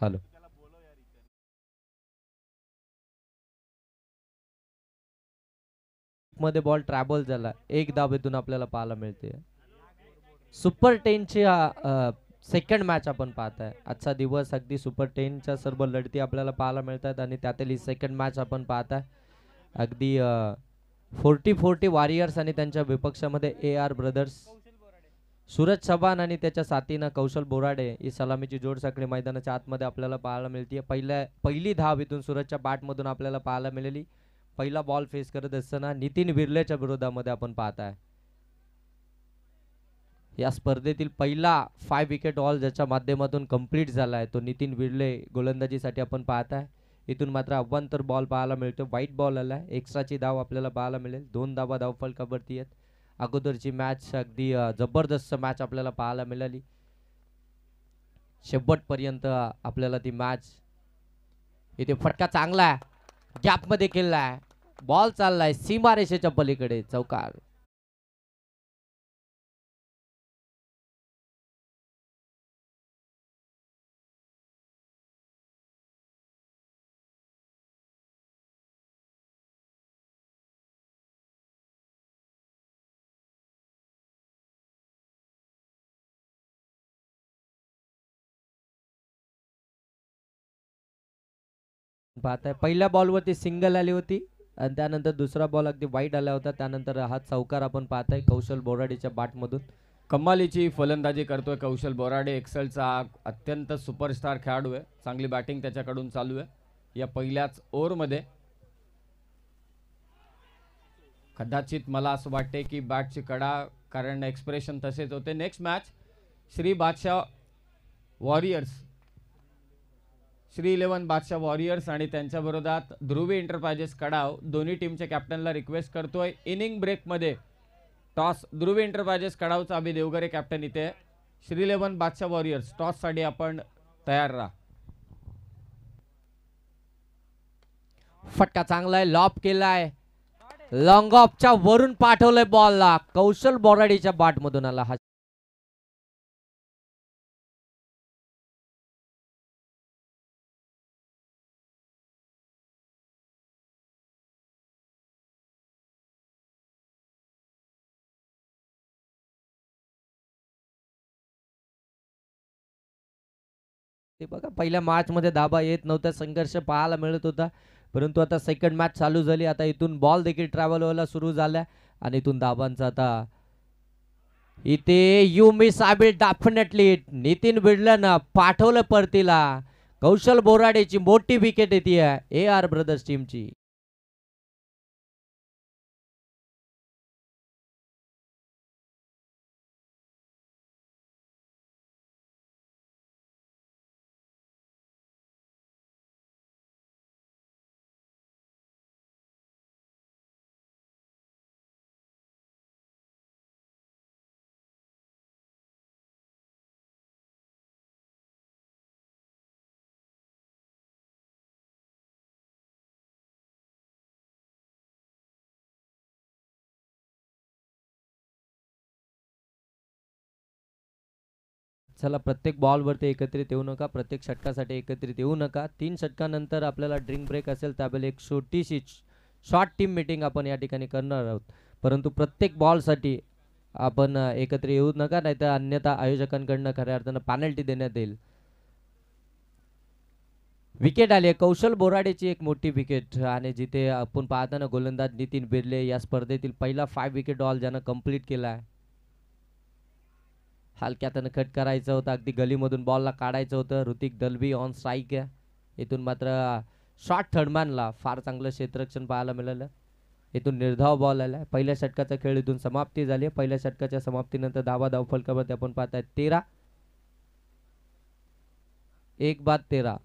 Hello. मध्ये ball travel झाला, एक धावेतून आपल्याला पाहायला मिळते. सुपर 10ची सेकंड मॅच आपण पाहताय. आजचा दिवस अगदी सुपर 10च्या सर्व लढती आपल्याला पाहायला मिळतात आणि त्यातील ही सेकंड मॅच आपण पाहताय. अगदी 40-40 वॉरियर्स आणि त्यांच्या विपक्षामध्ये A R brothers. Suraj Chavan आणि त्याच्या साथीनं कौशल बोराडे ही सलामीची जोड साखळी मैदानाच्या आतमध्ये आपल्याला पाहायला मिळते. पहिली धाव इथून सूरजच्या बॅटमधून आपल्याला पाहायला मिळाली. पहिला बॉल फेस करत असताना नितीन विर्लेच्या विरोधामध्ये आपण पाहताय. या स्पर्धेतील पहिला 5 विकेट ऑल ज्याच्या माध्यमातून कंप्लीट झालाय तो नितीन विर्ले गोलंदाजीसाठी आपण पाहताय. इथून मात्र अव्वंतर बॉल पाहायला मिळतो. व्हाईट बॉल आलाय. एक्स्ट्राची धाव आपल्याला पाहायला मिळेल. 2 धावा धावफलकावरती आहेत. अगोदरची मॅच अगदी जबरदस्त मॅच आपल्याला पाहायला मिळाली. शेवटपर्यंत आपल्याला ती मॅच. इथे फटका चांगला आहे, गॅप मध्ये केलाय, बॉल चाललाय सीमारेषेच्या पलीकडे चौकार. पाहताय पहिल्या बॉलवरती सिंगल आली होती आणि त्यानंतर दुसरा बॉल अगदी वाईट आला होता. त्यानंतर हा चौकार आपण पाहताय कौशल बोराडेच्या बॅटमधून. कमालीची फलंदाजी करतोय कौशल बोराडे. एक्सेलचा अत्यंत सुपरस्टार खेळाडू आहे. चांगली बॅटिंग त्याच्याकडून चालू आहे या पहिल्याच ओव्हरमध्ये. कदाचित मला असं वाटते की बॅटची कडा, कारण एक्सप्रेशन तसेच होते. नेक्स्ट मॅच श्री बादशाह वॉरियर्स, श्री 11 बादशाह वॉरियर्स आणि त्यांच्या विरोधात ध्रुवी एंटरप्राइजेस कडाव. दोन्ही टीमच्या कॅप्टनला रिक्वेस्ट करतोय इनिंग ब्रेकमध्ये टॉस. ध्रुवी एंटरप्राइजेस कडावचा अभि देवगरे कॅप्टन इथे. श्री 11 बादशाह वॉरियर्स टॉससाठी आपण तयार राहा. फटका चांगला आहे, लॉप केलाय, लॉंग ऑफच्या वरून पाठवलंय बॉलला. कौशल बोराडेच्या बॅटमधून आला हा. ते बघा पहिल्या मॅच मध्ये धाबा येत नव्हता, संघर्ष पाहायला मिळत होता. परंतु आता सेकंड मॅच चालू झाली. आता इथून बॉल देखील ट्रॅव्हल व्हायला सुरू झाल्या आणि इथून धाबांचा आता इथे you miss I will definitely. Nitin बिडलन पाठवलं परतीला. कौशल बोराडेची मोठी विकेट येते ए आर ब्रदर्स टीमची. चला प्रत्येक बॉलवरती एकत्रित येऊ नका, प्रत्येक षटकासाठी एकत्रित येऊ नका. 3 षटकानंतर आपल्याला ड्रिंक ब्रेक असेल त्यावेळेला एक छोटीशी शॉर्ट टीम मीटिंग आपण या ठिकाणी करणार आहोत. परंतु प्रत्येक बॉलसाठी आपण एकत्र येऊ नका, नाहीतर अन्यथा आयोजकांकडनं खऱ्या अर्थानं पॅनल्टी देण्यात येईल. विकेट आली आहे कौशल बोराडेची, एक मोठी विकेट. आणि जिथे आपण पाहताना गोलंदाज नितीन बिर्ले या स्पर्धेतील पहिला 5 विकेट ऑल ज्यानं कंप्लीट केला आहे. हलक्यातनं कट करायचं होतं, अगदी गलीमधून बॉलला काढायचं होतं. ऋतिक दलबी ऑन स्ट्राईक आहे. इथून मात्र शॉर्ट थर्डमॅनला फार चांगलं क्षेत्ररक्षण पाहायला मिळालं. इथून निर्धाव बॉल आला. पहिल्या षटकाचा खेळ इथून समाप्ती झाली. पहिल्या षटकाच्या समाप्तीनंतर धावा धावफलकावरती आपण पाहताय 13, 1 बाद 13.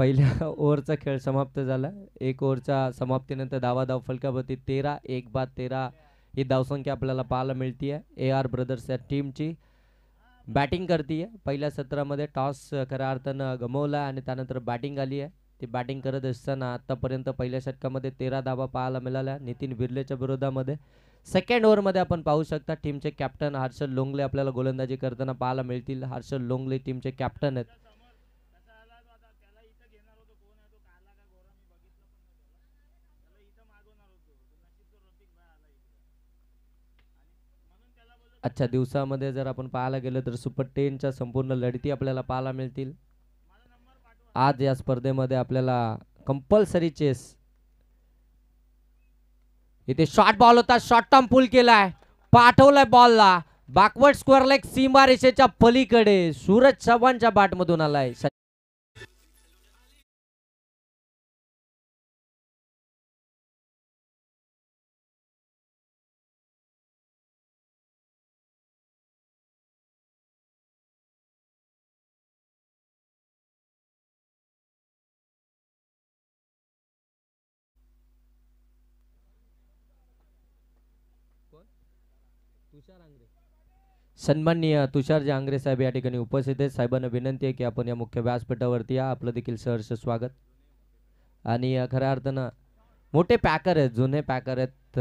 पहिल्या ओव्हरचा खेळ समाप्त झाला. एक ओव्हरच्या समाप्तीनंतर धाव फलकावरती 13 ही धावसंख्या आपल्याला पाहायला मिळते. AR ब्रदर्स या टीमची बॅटिंग करते. पहिल्या सत्रामध्ये टॉस खऱ्या अर्थानं गमवला आणि त्यानंतर बॅटिंग आली आहे. ती बॅटिंग करत असताना आतापर्यंत पहिल्या षटकामध्ये 13 धावा पाहायला मिळाल्या नितीन बिर्लेच्या विरोधामध्ये. सेकंड ओव्हरमध्ये आपण पाहू शकता टीमचे कॅप्टन हर्षल लोंगले आपल्याला गोलंदाजी करताना पाहायला मिळतील. हर्षल लोंगले टीमचे कॅप्टन आहेत. आजच्या दिवसामध्ये जर आपण पाहायला गेलो तर सुपर 10च्या संपूर्ण लढती आपल्याला पाहायला मिळतील. आज या स्पर्धेमध्ये आपल्याला कंपल्सरी चेस. इथे शॉर्ट बॉल होता, शॉर्ट टर्म पुल केलाय, पाठवलाय बॉलला बॅकवर्ड स्क्वेअर लेग सीमारेषेच्या पलीकडे सूरज चव्हाणच्या बॅटमधून आलाय. सन्माननीय तुषारजी आंग्रे साहेब या ठिकाणी उपस्थित आहेत. साहेबांना विनंती आहे की आपण या मुख्य व्यासपीठावरती या. आपलं देखील सहर्ष स्वागत. आणि खऱ्या अर्थानं मोठे पॅकर आहेत, जुने पॅकर आहेत.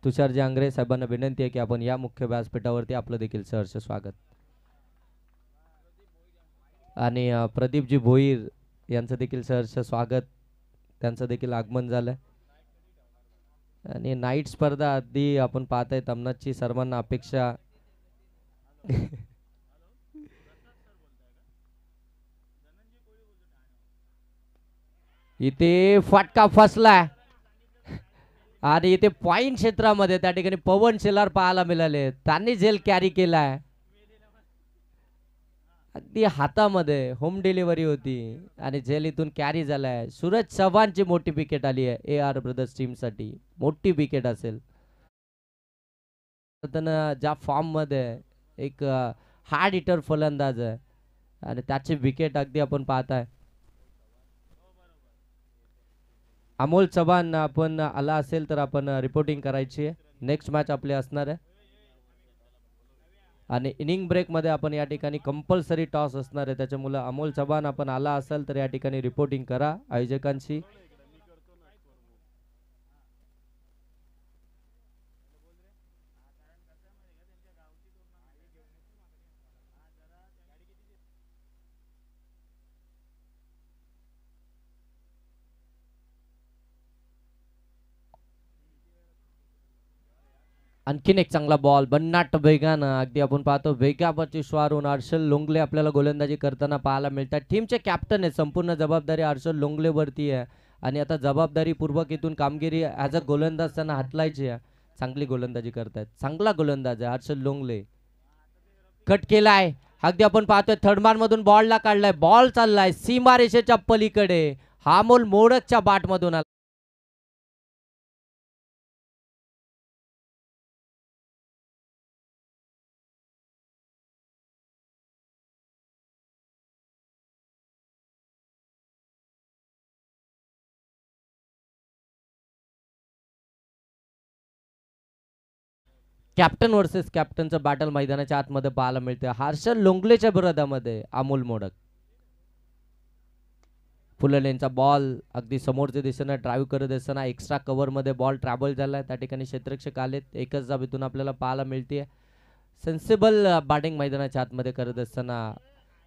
तुषारजी आंग्रे साहेबांना विनंती आहे की आपण या मुख्य व्यासपीठावरती आपलं देखील सहर्ष स्वागत. आणि प्रदीपजी भोईर यांचं देखील सहर्ष स्वागत. त्यांचं देखील आगमन झालंय. आणि नाईट स्पर्धा अगदी आपण पाहताय तमनाची सर्वांना अपेक्षा. इथे फटका फसलाय आणि इथे पॉइंट क्षेत्रामध्ये त्या ठिकाणी पवन शेलार पाहायला मिळाले. त्यांनी झेल कॅरी केलाय. अगदी हातामध्ये होम डिलिव्हरी होती आणि झेल इथून कॅरी झालाय. सूरज चव्हाणची मोठी विकेट आली आहे AR ब्रदर्स टीम साठी. मोठी विकेट असेल. ज्या फॉर्म मध्ये एक हार्ड हिटर फलंदाज आहे आणि त्याची विकेट अगदी आपण पाहताय. अमोल चव्हाण आपण आला असेल तर आपण रिपोर्टिंग करायची आहे. नेक्स्ट मॅच आपली असणार आहे आणि इनिंग ब्रेक मध्ये आपण या ठिकाणी कंपल्सरी टॉस असणार आहे. त्याच्यामुळे अमोल चव्हाण आपण आला असाल तर या ठिकाणी रिपोर्टिंग करा आयोजकांशी. आणखीन एक चांगला बॉल बन्नाट वेगानं अगदी आपण पाहतो वेगावरती स्वारून हर्षल लोंगले आपल्याला गोलंदाजी करताना पाहायला मिळतात. टीमचे कॅप्टन आहे. संपूर्ण जबाबदारी हर्षल लोंगले वरती आहे आणि आता जबाबदारी पूर्वक इथून कामगिरी ॲज अ गोलंदाज त्यांना हातलायची आहे. चांगली गोलंदाजी करतायत. चांगला गोलंदाज आहे हर्षल लोंगले. कट केलाय अगदी आपण पाहतोय थर्डमॅन मधून बॉलला काढलाय. बॉल चाललाय सीमारेषेच्या पलीकडे. हामोल मोडकच्या बाट मधून आला. कॅप्टन वर्सेस कॅप्टनचं बॅटल मैदानाच्या आतमध्ये पाहायला मिळते. हर्षल लोंगलेच्या विरोधामध्ये अमोल मोडक. फुललेंचा बॉल अगदी समोरच्या दिशेने ड्राईव्ह करत असताना एक्स्ट्रा कव्हर मध्ये बॉल ट्रॅव्हल झालाय. त्या ठिकाणी क्षेत्ररक्षक आलेत. एकच धाबेतून आपल्याला पाहायला मिळते. सेन्सिबल बॅटिंग मैदानाच्या आतमध्ये करत असताना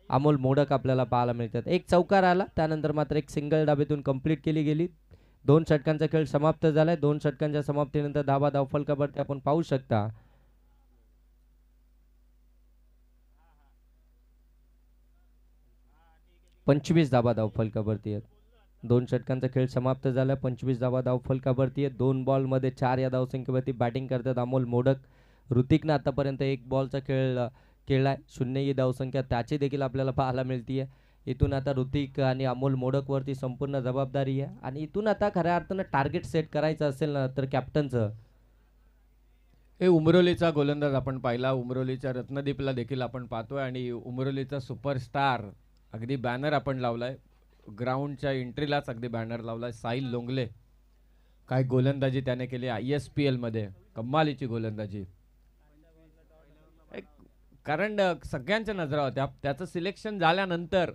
अमोल मोडक आपल्याला पाहायला मिळतात. एक चौकार आला त्यानंतर मात्र एक सिंगल डाबेतून कंप्लीट केली गेली. 2 षटकांचा खेळ समाप्त झालाय. 2 षटकांच्या समाप्तीनंतर धावफलकावरती आपण पाहू शकता 25 धावफलकावरती आहेत. 2 षटकांचा खेळ समाप्त झाला. 25 धावफलकावरती आहेत. 2 बॉल मध्ये 4 या धावसंख्येवरती बॅटिंग करतात अमोल मोडक. ऋतिकनं आतापर्यंत 1 बॉलचा खेळ खेळलाय. 0 ही धावसंख्या त्याची देखील आपल्याला पाहायला मिळतीये. इथून आता ऋतिक आणि अमोल मोडक वरती संपूर्ण जबाबदारी आहे आणि इथून आता खऱ्या अर्थानं टार्गेट सेट करायचं असेल ना तर कॅप्टनचं. हे उमरोलीचा गोलंदाज आपण पाहिला. उमरोलीच्या रत्नदीपला देखील आपण पाहतोय आणि उमरोलीचा सुपरस्टार अगदी बॅनर आपण लावलाय. ग्राउंडच्या एंट्रीलाच अगदी बॅनर लावला. साहिल लोंगले, काय गोलंदाजी त्याने केली ISPL मध्ये, कमालीची गोलंदाजी. कारण सगळ्यांच्या नजरा होत्या. त्याचं सिलेक्शन झाल्यानंतर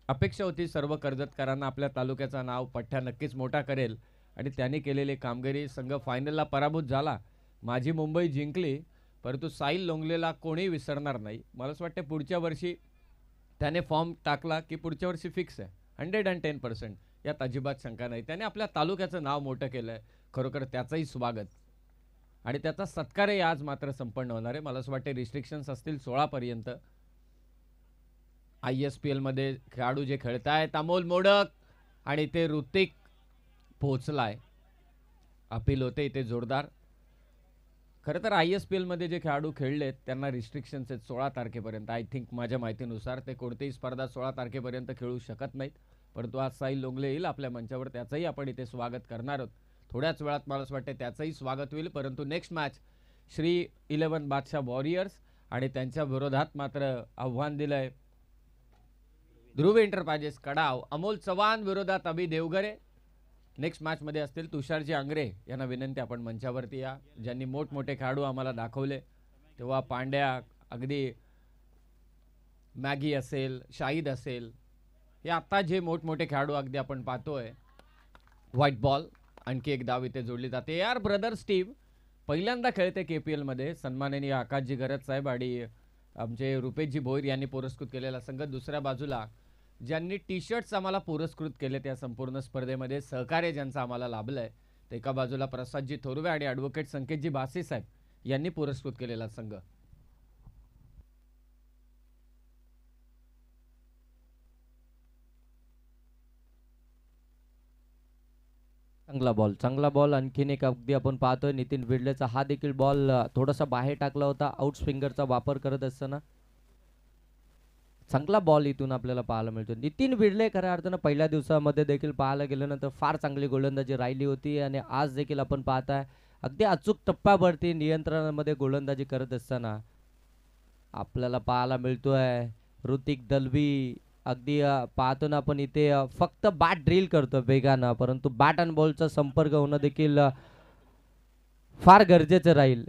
अपेक्षा होती सर्व कर्जतकरांना आपल्या तालुक्याचं नाव पठ्ठा नक्कीच मोठा करेल आणि त्याने केलेली कामगिरी. संघ फायनलला पराभूत झाला, माझी मुंबई जिंकली, परंतु साहिल लोंगलेला कोणी विसरणार नाही. मला असं वाटतं पुढच्या वर्षी त्याने फॉर्म टाकला की पुढच्या वर्षी फिक्स आहे 110%, यात अजिबात शंका नाही. त्याने आपल्या तालुक्याचं नाव मोठं केलं आहे, खरोखर त्याचंही स्वागत. आणि त्याचा सत्कारही आज मात्र संपन्न होणार आहे. मला असं वाटतं रिस्ट्रिक्शन्स असतील 16 पर्यंत. ISPL मध्ये खेळाडू जे खेळतायत, अमोल मोडक आणि ते ऋतिक पोहोचलाय. अपील होते इथे जोरदार. खरं तर ISPL मध्ये जे खेळाडू खेळलेत त्यांना रिस्ट्रिक्शन्स आहेत 16 तारखेपर्यंत. आय थिंक माझ्या माहितीनुसार ते कोणतीही स्पर्धा 16 तारखेपर्यंत खेळू शकत नाहीत. परंतु आज साहिल लोंगले येईल आपल्या मंचावर, त्याचंही आपण इथे स्वागत करणार आहोत. थोड्याच वेळात मला असं वाटतं त्याचंही स्वागत होईल. परंतु नेक्स्ट मॅच श्री 11 बादशाह वॉरियर्स आणि त्यांच्या विरोधात मात्र आव्हान दिलंय ध्रुव एंटरप्राइजेस कडाव, अमोल चव्हाण विरोधात अभि देवगरे. नेक्स्ट मॅचमध्ये असतील तुषारजी आंग्रे. यांना विनंती आपण मंचावरती या. ज्यांनी मोठमोठे खेळाडू आम्हाला दाखवले, तेव्हा पांड्या, अगदी मॅगी असेल, शाहिद असेल, हे आता जे मोठमोठे खेळाडू अगदी आपण पाहतोय. व्हाईट बॉल, आणखी एक धाव इथे जोडली जाते. यार ब्रदर्स टीम पहिल्यांदा खेळते KPL मध्ये. सन्माननीय आकाशजी गरज साहेब आणि आमचे रुपेशजी भोईर यांनी पुरस्कृत केलेला संघ. दुसऱ्या बाजूला ज्यांनी टी-शर्ट्स आम्हाला पुरस्कृत केले त्या संपूर्ण स्पर्धेमध्ये सहकार्य ज्यांचं आम्हाला लाभलंय, तर एका बाजूला प्रसादजी थोरवे आणि ॲडव्होकेट संकेतजी भासे साहेब यांनी पुरस्कृत केलेला संघ. चांगला बॉल. आणखीन एक अगदी आपण पाहतोय नितीन भिडलेचा हा देखील बॉल थोडासा बाहेर टाकला होता आउट स्विंगरचा वापर करत असताना. चांगला बॉल इथून आपल्याला पाहायला मिळतो. नितीन भिडले खऱ्या अर्थानं पहिल्या दिवसामध्ये देखील पाहायला गेल्यानंतर फार चांगली गोलंदाजी राहिली होती आणि आज देखील आपण पाहताय अगदी अचूक टप्प्यावरती नियंत्रणामध्ये गोलंदाजी करत असताना आपल्याला पाहायला मिळतोय ऋतिक दलवी. अगदी पाहतो ना आपण इथे फक्त बॅट ड्रिल करतो वेगानं, परंतु बॅट अँड बॉलचा संपर्क होणं देखील फार गरजेचं राहील.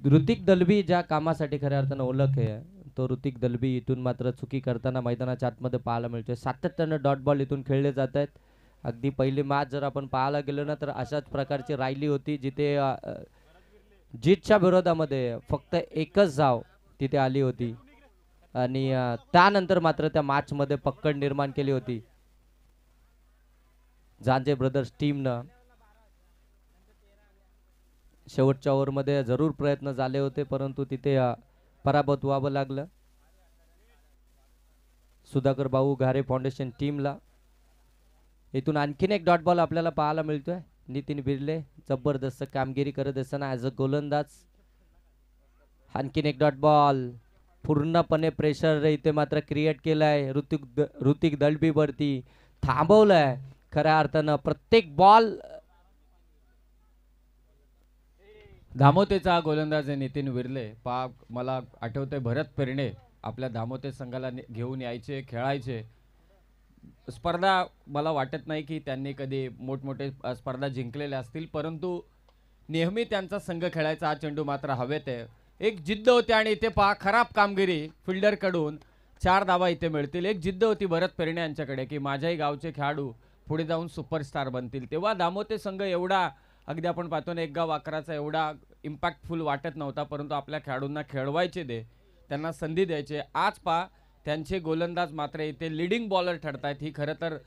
ऋतिक दलवी ज्या कामासाठी खऱ्या अर्थानं ओळख आहे, तो ऋतिक दलवी इथून मात्र चुकी करताना मैदानाच्या आतमध्ये पाहायला मिळतोय. सातत्यानं डॉट बॉल इथून खेळले जात आहेत. अगदी पहिली मॅच जर आपण पाहायला गेलो ना तर अशाच प्रकारची राहिली होती, जिथे जीतच्या विरोधामध्ये फक्त एकच धाव तिथे आली होती आणि त्यानंतर मात्र त्या मॅच मध्ये पकड निर्माण केली होती झांजे ब्रदर्स टीमनं. शेवटच्या ओव्हरमध्ये जरूर प्रयत्न झाले होते, परंतु तिथे पराभूत व्हावं लागलं सुधाकर भाऊ घारे फाउंडेशन टीमला. इथून आणखीन एक डॉट बॉल आपल्याला पाहायला मिळतोय. नितीन बिर्ले जबरदस्त कामगिरी करत असताना ॲज अ गोलंदाज. आणखीन एक डॉट बॉल. पूर्णपणे प्रेशर इथे मात्र क्रिएट केलाय ऋतिक दलबी वरती, थांबवलंय खऱ्या अर्थानं प्रत्येक बॉल. धामोतेचा गोलंदाज आहे नितीन विर्ले. मला आठवतंय भरत पेरणे आपल्या धामोते संघाला घेऊन यायचे, खेळायचे. स्पर्धा मला वाटत नाही की त्यांनी कधी मोठमोठे स्पर्धा जिंकलेल्या असतील, परंतु नेहमी त्यांचा संघ खेळायचा. हा चेंडू मात्र हवेत आहे. एक जिद्द होती आणि इथे पहा खराब कामगिरी फिल्डरकडून. 4 धावा इथे मिळतील. एक जिद्द होती भरत पेरणे यांच्याकडे की माझ्याही गावचे खेळाडू पुढे जाऊन सुपरस्टार बनतील. तेव्हा दामोते संघ एवढा अगदी आपण पाहतो ना 1 गाव 11चा एवढा इम्पॅक्टफुल वाटत नव्हता, परंतु आपल्या खेळाडूंना खेळवायचे दे, त्यांना संधी द्यायचे. आज पहा त्यांचे गोलंदाज मात्र इथे लीडिंग बॉलर ठरतायत. ही खरं तर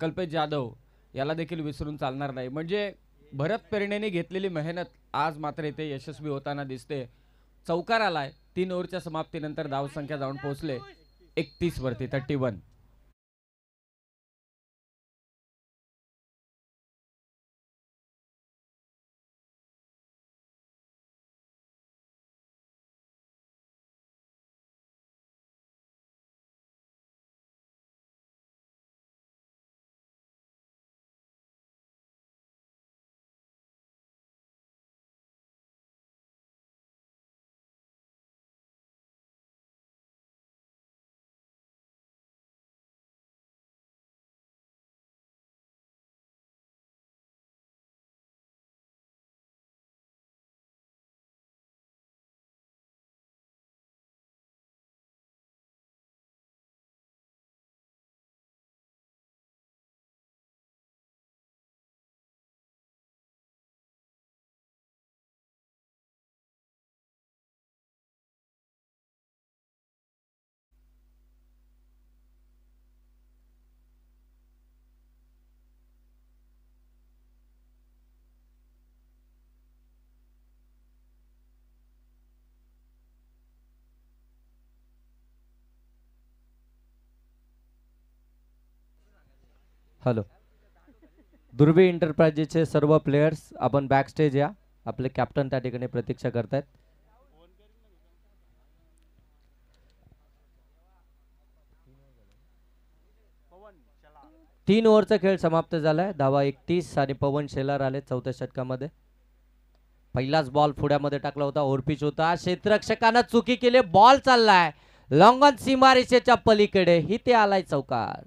कल्पेश जाधव याला देखील विसरून चालणार नाही. म्हणजे भरत पेरणेने घेतलेली मेहनत आज मात्र इथे यशस्वी होताना दिसते. चौकार आलाय 3 ओव्हरच्या समाप्तीनंतर. धावसंख्या जाऊन पोहोचले 31 वरती 31. हॅलो. दुर्बी एंटरप्राइजेसचे सर्व प्लेयर्स आपण बॅक स्टेज या. आपले कॅप्टन त्या ठिकाणी प्रतीक्षा करतायत. 3 ओव्हरचा खेळ समाप्त झालाय. धावा 31 आणि पवन शेलार आले चौथ्या षटकामध्ये. पहिलाच बॉल पुढ्यामध्ये टाकला होता. ओव्हरपिच होता. क्षेत्ररक्षकानं चुकी केली. बॉल चाललाय लॉंग ऑन सीमारेषेच्या पलीकडे. इथे आलाय चौकार.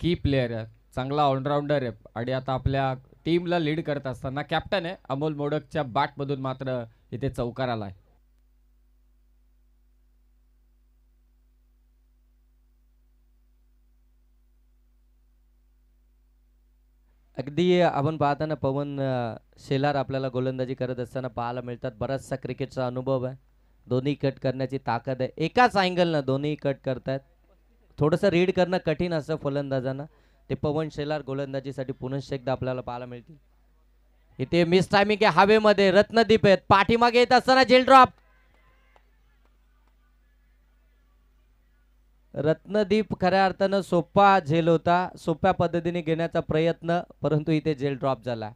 की प्लेयर आहे, चांगला ऑलराऊंडर आहे आणि आता आपल्या टीमला लीड करत असताना कॅप्टन आहे अमोल मोडकच्या बॅटमधून मात्र इथे चौकार आलाय. अगदी आपण पाहताना पवन शेलार आपल्याला गोलंदाजी करत असताना पाहायला मिळतात. बराचसा क्रिकेटचा अनुभव आहे. दोन्ही कट करण्याची ताकद आहे. एकाच अँगलनं दोन्ही कट करतायत. थोडंसं रीड करणं कठीण असतं फलंदाजांना. ते पवन शेलार गोलंदाजीसाठी पुनश्च एकदा आपल्याला पाहायला मिळतील. इथे मिस टायमिंग आहे. हवेमध्ये रत्नदीप आहेत. पाठीमागे येत असताना जेल ड्रॉप. रत्नदीप खऱ्या अर्थानं सोपा झेल होता. सोप्या पद्धतीने घेण्याचा प्रयत्न, परंतु इथे जेल ड्रॉप झाला.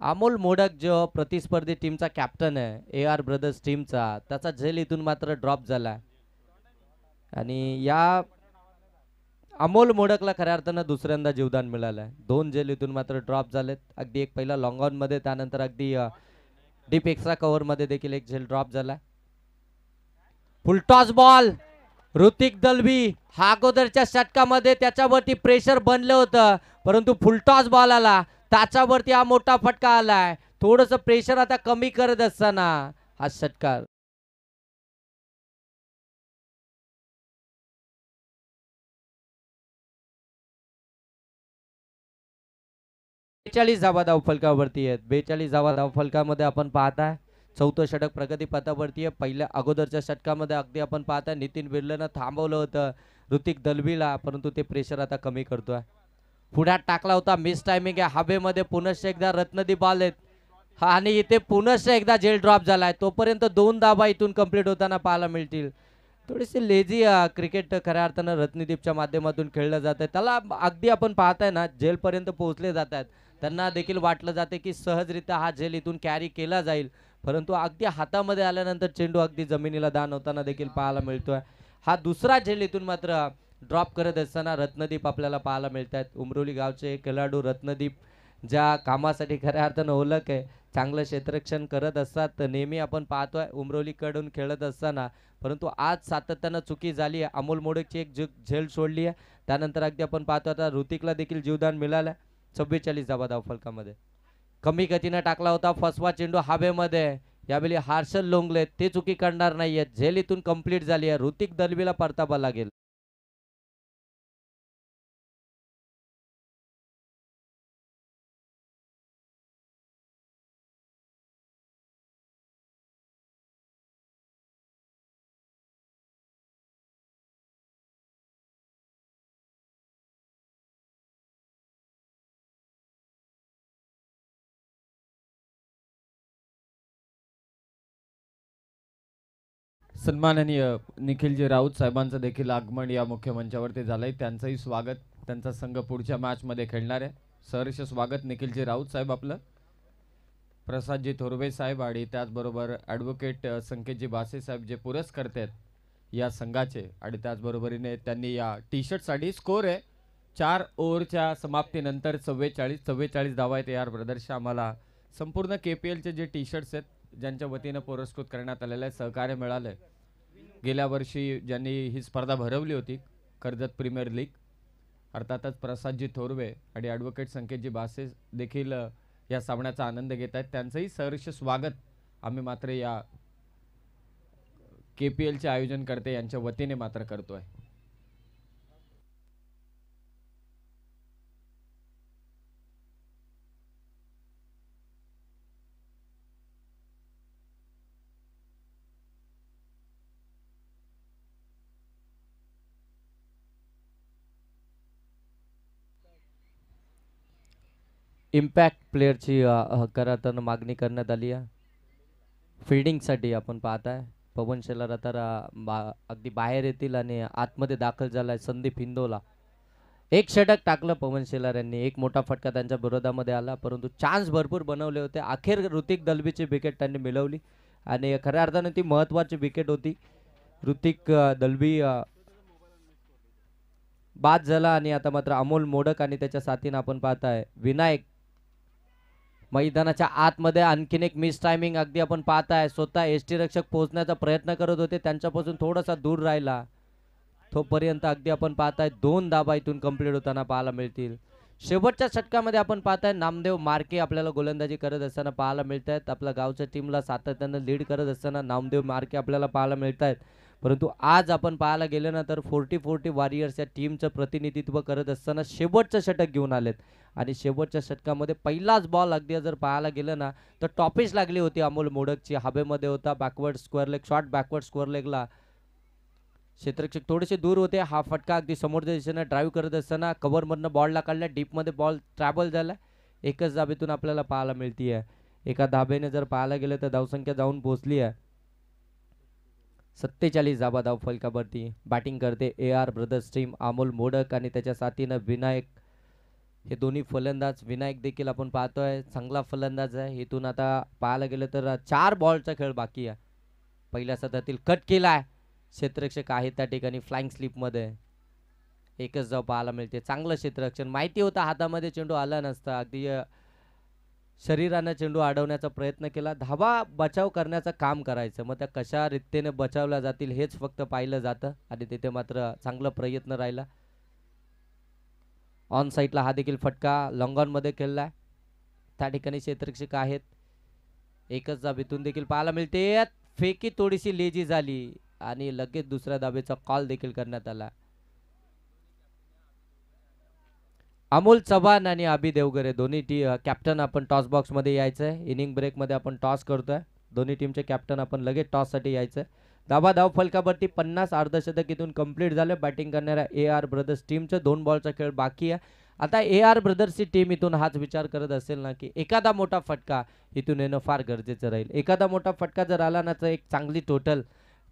अमोल मोडक जो प्रतिस्पर्धी टीमचा कॅप्टन आहे ए आर ब्रदर्स टीमचा, त्याचा झेल इथून मात्र ड्रॉप झाला. आणि या अमोल मोडकला खऱ्या अर्थानं दुसऱ्यांदा जीवदान मिळालंय. 2 झेल इथून मात्र ड्रॉप झालेत. अगदी एक पहिला लॉंग ऑन मध्ये, त्यानंतर अगदी डीप एक्स्ट्रा कव्हर मध्ये देखील एक झेल ड्रॉप झाला. Full toss ball. ऋतिक दलबी हा अगोदरच्या षटकामध्ये त्याच्यावरती प्रेशर बनलं होतं, परंतु फुलटॉस बॉल आला. त्याच्यावरती हा मोठा फटका आलाय. थोडस प्रेशर आता कमी करत असताना हा षटकार. 42 धावा धावफलकावरती आहेत. 42 धावा धावफलकामध्ये आपण पाहताय चौथं षटक प्रगती पथावरती आहे. पहिल्या अगोदरच्या षटकामध्ये अगदी आपण पाहताय नितीन बिर्लेनं थांबवलं होतं ऋतिक दलबीला, परंतु ते प्रेशर आता कमी करतोय. पुढ्यात टाकला होता. मिस टायमिंग आहे. हवेमध्ये पुनश्च एकदा रत्नदीप आलेत. हा आणि इथे पुनश्च एकदा जेल ड्रॉप झालाय. तोपर्यंत 2 धावा इथून कंप्लीट होताना पाहायला मिळतील. थोडीशी लेझी क्रिकेट खऱ्या अर्थानं रत्नदीपच्या माध्यमातून खेळलं जात आहे. त्याला अगदी आपण पाहताय ना जेलपर्यंत पोहोचले जात आहेत. त्यांना देखील वाटलं जाते की सहजरित्या हा झेल इथून कॅरी केला जाईल, परंतु अगदी हातामध्ये आल्यानंतर चेंडू अगदी जमिनीला दान होताना देखील पाहायला मिळतोय. हा दुसरा झेल इथून मात्र ड्रॉप करत असताना रत्नदीप आपल्याला पाहायला मिळत आहेत. उमरोली गावचे खेळाडू रत्नदीप ज्या कामासाठी खऱ्या अर्थानं ओळख आहे, चांगलं क्षेत्ररक्षण करत असतात नेहमी आपण पाहतोय उमरोलीकडून खेळत असताना, परंतु आज सातत्यानं चुकी झाली आहे. अमोल मोडकची एक झेल सोडली आहे. त्यानंतर अगदी आपण पाहतो आता ऋतिकला देखील जीवदान मिळालं. 44 धावा धावफलकामध्ये. कमी गतीने टाकला होता. फसवा चेंडू हवेमध्ये. यावेळी हर्षल लोंगले ते चुकी करणार नाहीये. झेल इथून कंप्लीट झाली आहे. ऋतिक दलबीला परतावा लागेल. सन्माननीय निखिलजी राऊत साहेबांचं देखील आगमन या मुख्य मंचावरती झालंय. त्यांचंही स्वागत. त्यांचा संघ पुढच्या मॅच मध्ये खेळणार आहे. सहर्ष स्वागत निखिलजी राऊत साहेब आपलं. प्रसादजी थोरवे साहेब आणि त्याचबरोबर ॲडव्होकेट संकेतजी बासे साहेब जे पुरस्कर्ते आहेत या संघाचे, आणि त्याचबरोबरीने त्यांनी या टी शर्टसाठी स्कोर आहे 4 ओव्हरच्या समाप्तीनंतर 44 धावा आहेत. AR ब्रदर्सच्या आम्हाला संपूर्ण KPLचे जे टी शर्ट्स आहेत ज्यांच्या वतीनं पुरस्कृत करण्यात आलेलं आहे, सहकार्य मिळालं आहे. गेल्या वर्षी ज्यांनी ही स्पर्धा भरवली होती कर्जत प्रीमियर लीग, अर्थातच प्रसादजी थोरवे आणि ॲडव्होकेट संकेतजी बासे देखील या सामन्याचा आनंद घेत आहेत. त्यांचंही सहर्ष स्वागत आम्ही मात्र या KPLचे आयोजनकर्ते यांच्या वतीने मात्र करतोय. इम्पॅक्ट प्लेअरची करताना मागणी करण्यात आली आहे. फिल्डिंगसाठी आपण पाहताय पवन शेलार आता अगदी बाहेर येतील आणि आतमध्ये दाखल झालाय संदीप हिंदोला. एक षटक टाकलं पवन शेलार यांनी, एक मोठा फटका त्यांच्या विरोधामध्ये आला, परंतु चान्स भरपूर बनवले होते. अखेर ऋतिक दलबीची विकेट त्यांनी मिळवली आणि खऱ्या अर्थाने ती महत्वाची विकेट होती. ऋतिक दलबी बाद झाला आणि आता मात्र अमोल मोडक आणि त्याच्या साथीनं आपण पाहताय विनायक मैदानाच्या आतमध्ये आणखीन एक मिस टायमिंग अगदी आपण पाहताय. स्वतः एसटी रक्षक पोहोचण्याचा प्रयत्न करत होते, त्यांच्यापासून थोडासा दूर राहिला. तोपर्यंत अगदी आपण पाहताय 2 धाबा इथून कंप्लीट होताना पाहायला मिळतील. शेवटच्या षटकामध्ये आपण पाहताय नामदेव मार्के आपल्याला गोलंदाजी करत असताना पाहायला मिळत आहेत. आपल्या गावच्या टीमला सातत्यानं लीड करत असताना नामदेव मार्के आपल्याला पाहायला मिळत आहेत. परंतु आज आपण पाहायला गेलं ना तर 40-40 वॉरियर्स या टीमचं प्रतिनिधित्व करत असताना शेवटचं षटक घेऊन आलेत आणि शेवटच्या षटकामध्ये पहिलाच बॉल अगदी जर पाहायला गेलं ना तर टॉपिश लागली होती अमोल मोडकची. हवेमध्ये होता, backward square leg shot, backward square लेगला क्षेत्ररक्षक थोडेसे दूर होते. हा फटका अगदी समोरच्या दिशेने ड्राईव्ह करत असताना कव्हरमधनं बॉलला काढला, डीपमध्ये बॉल ट्रॅव्हल झाला. एकच धाबेतून आपल्याला पाहायला मिळते आहे. एका धाबेने जर पाहायला गेलं तर धावसंख्या जाऊन पोहोचली आहे 47 धाबा. धाव फलकावरती बॅटिंग करते AR brothers team. Amol modak आणि त्याच्या साथीनं विनायक, हे दोन्ही फलंदाज. विनायक देखील आपण पाहतोय चांगला फलंदाज आहे. इथून आता पाहायला गेलं तर 4 बॉलचा खेळ बाकी आहे. पहिल्या सत्रातील कट केलाय, क्षेत्ररक्षक आहे त्या ठिकाणी फ्लाइंग स्लिपमध्ये. एकच धाव पाहायला मिळते. चांगलं क्षेत्ररक्षण, माहिती होतं हातामध्ये चेंडू आला नसता, अगदी शरीरानं चेंडू अडवण्याचा प्रयत्न केला. धाबा बचाव करण्याचं काम करायचं, मग त्या कशा रीतीने बचावल्या जातील हेच फक्त पाहिलं जातं आणि तिथे मात्र चांगला प्रयत्न राहिला. ऑन साईडला हा देखील फटका लॉंग ऑन मध्ये खेळलाय, त्या ठिकाणी क्षेत्ररक्षक आहेत. एकच धाब इथून देखील पाहायला मिळते. फेकी थोडीशी लेजी झाली आणि लगेच दुसऱ्या धाबेचा कॉल देखील करण्यात आला. अमोल चव्हाण आणि अभि देवगरे दोन्ही कॅप्टन आपण टॉस बॉक्स मध्ये यायचंय. इनिंग ब्रेक मध्ये आपण टॉस करतोय. दोन्ही टीमचे कॅप्टन आपण लगेच टॉस साठी यायचंय. धाबा धाव फलकावरती 50 अर्धशतक इथून कंप्लीट झाले. बॅटिंग करणाऱ्या AR ब्रदर्स टीमचं 2 बॉलचा खेळ बाकी आहे. आता AR ब्रदर्सची टीम इथून हाच विचार करत असेल ना की एखादा मोठा फटका इथून येणं फार गरजेचं राहील. एखादा मोठा फटका जर आला ना तर एक चांगली टोटल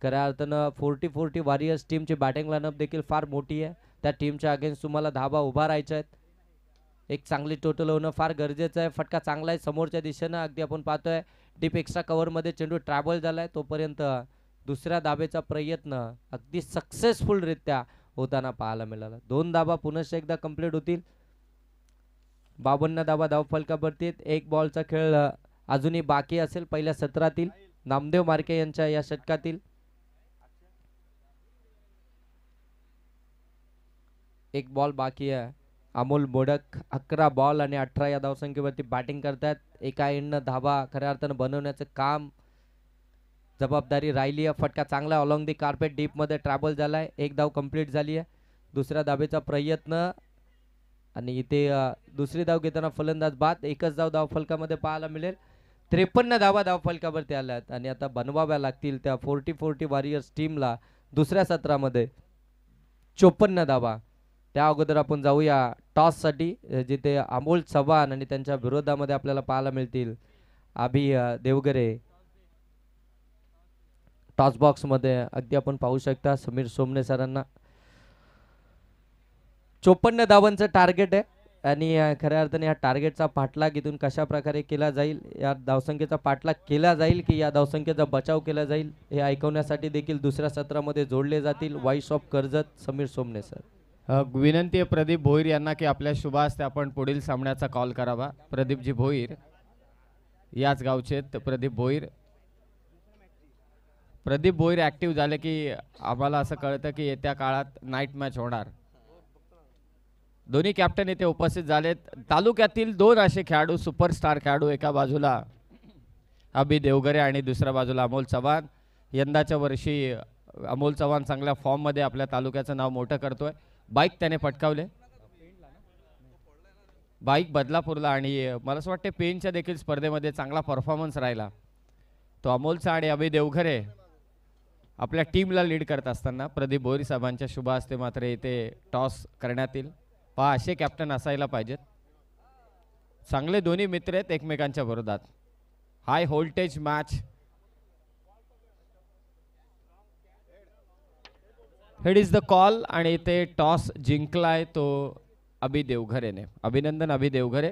खऱ्या अर्थानं 40-40 वॉरियर्स टीमची बॅटिंग लाईनअप देखील फार मोठी आहे. त्या टीमच्या अगेन्स्ट तुम्हाला धाबा उभा राहायच्या आहेत. एक चांगली टोटल होणं फार गरजेचं आहे. फटका चांगला आहे समोरच्या दिशेनं, अगदी आपण पाहतोय डीप एक्स्ट्रा कव्हरमध्ये चेंडू ट्रॅव्हल झालाय. तोपर्यंत दुसऱ्या धाबेचा प्रयत्न अगदी सक्सेसफुलरित्या होताना पाहायला मिळाला. 2 धाबा पुनश्च एकदा कंप्लीट होतील. 52 धाबा धाव फलकावरती. एक बॉलचा खेळ अजूनही बाकी असेल पहिल्या सत्रातील. नामदेव मार्के यांच्या या षटकातील एक बॉल बाकी आहे. अमोल मोडक 11 बॉल आणि 18 या धावसंख्येवरती बॅटिंग करतात. एका एंडनं धाबा खऱ्या अर्थानं बनवण्याचं काम जबाबदारी राहिली आहे. फटका चांगला अलॉंग दी कार्पेट डीप मध्ये ट्रॅव्हल झालाय. एक धाव कंप्लीट झाली आहे. दुसऱ्या धाबेचा प्रयत्न आणि इथे दुसरी धाव घेताना फलंदाज बाद. एकच धाव धाव फलकामध्ये पाहायला मिळेल. 53 धावा धाव फलकावरती आल्यात आणि आता बनवाव्या लागतील त्या 40-40 वॉरियर्स टीमला दुसऱ्या सत्रामध्ये 54 धावा. त्या अगोदर आपण जाऊया टॉस साठी, जिथे अमोल चव्हाण आणि त्यांच्या विरोधामध्ये आपल्याला पाहायला मिळतील अभि देवगरे. टॉस बॉक्स मध्ये अगदी आपण पाहू शकता समीर सोमने सरांना 54 धावांचं टार्गेट आहे आणि खऱ्या अर्थाने या टार्गेटचा पाठलाग इथून कशा प्रकारे केला जाईल, या धावसंख्येचा पाठलाग केला जाईल की या धावसंख्येचा बचाव केला जाईल, हे ऐकवण्यासाठी देखील दुसऱ्या सत्रामध्ये जोडले जातील voice of Karjat Sameer Somne sir. विनंती आहे प्रदीप भोईर यांना की आपल्या शुभ हस्ते आपण पुढील सामन्याचा कॉल करावा. प्रदीपजी भोईर याच गावचे आहेत. प्रदीप भोईर ऍक्टिव्ह झाले की आम्हाला असं कळतं की येत्या काळात नाईट मॅच होणार. दोन्ही कॅप्टन येथे उपस्थित झालेत. तालुक्यातील 2 असे खेळाडू, सुपरस्टार खेळाडू, एका बाजूला अभि देवगरे आणि दुसऱ्या बाजूला अमोल चव्हाण. यंदाच्या वर्षी अमोल चव्हाण चांगल्या फॉर्म मध्ये आपल्या तालुक्याचं नाव मोठं करतोय. बाईक त्याने पटकावले, बाईक बदलापूरला, आणि मला असं वाटतं पेनच्या देखील स्पर्धेमध्ये चांगला परफॉर्मन्स राहिला. तो अमोलचा आणि अभि देवगरे आपल्या टीमला लीड करत असताना प्रदीप भोईर साहेबांच्या शुभ हस्ते मात्र इथे टॉस करण्यात येईल. पहा, असे कॅप्टन असायला पाहिजेत. चांगले दोन्ही मित्र आहेत एकमेकांच्या विरोधात. High voltage match. Head is the call आणि इथे टॉस जिंकलाय तो अभि देवघरेने. अभिनंदन अभि देवघरे.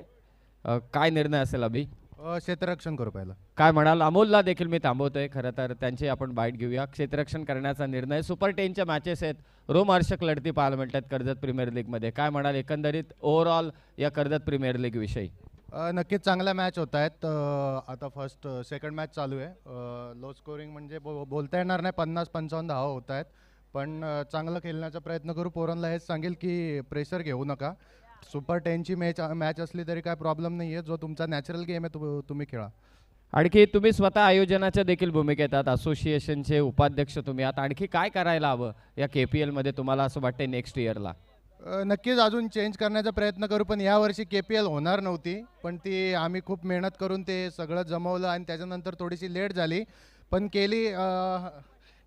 काय निर्णय असेल अभि? क्षेत्ररक्षण करू पहिला. काय म्हणाल? अमोलला देखील मी थांबवतोय. खरं तर त्यांची आपण बाईट घेऊया. क्षेत्ररक्षण करण्याचा निर्णय. सुपर 10च्या मॅचेस आहेत, रोमहर्षक लढती पाहायला मिळतात कर्जत प्रीमियर लीगमध्ये. काय म्हणाल एकंदरीत ओव्हरऑल या कर्जत प्रीमियर लीग विषयी? नक्कीच चांगल्या मॅच होत आहेत. आता सेकंड मॅच चालू आहे. लो स्कोरिंग म्हणजे बोलता येणार नाही, 50-55 धावा होत आहेत, पण चांगलं खेळण्याचा प्रयत्न करू. पोरांना हेच सांगेल की प्रेशर घेऊ नका. सुपर 10ची मॅच असली तरी काय प्रॉब्लेम नाही आहे. जो तुमचा नॅचरल गेम आहे तुम्ही खेळा. आणखी तुम्ही स्वतः आयोजनाच्या देखील भूमिकेत आहात, असोसिएशनचे उपाध्यक्ष तुम्ही आहात. आणखी काय करायला हवं या KPL मध्ये तुम्हाला असं वाटतं नेक्स्ट इयरला? नक्कीच अजून चेंज करण्याचा प्रयत्न करू, पण यावर्षी KPL होणार नव्हती, पण ती आम्ही खूप मेहनत करून ते सगळं जमवलं आणि त्याच्यानंतर थोडीशी लेट झाली, पण केली.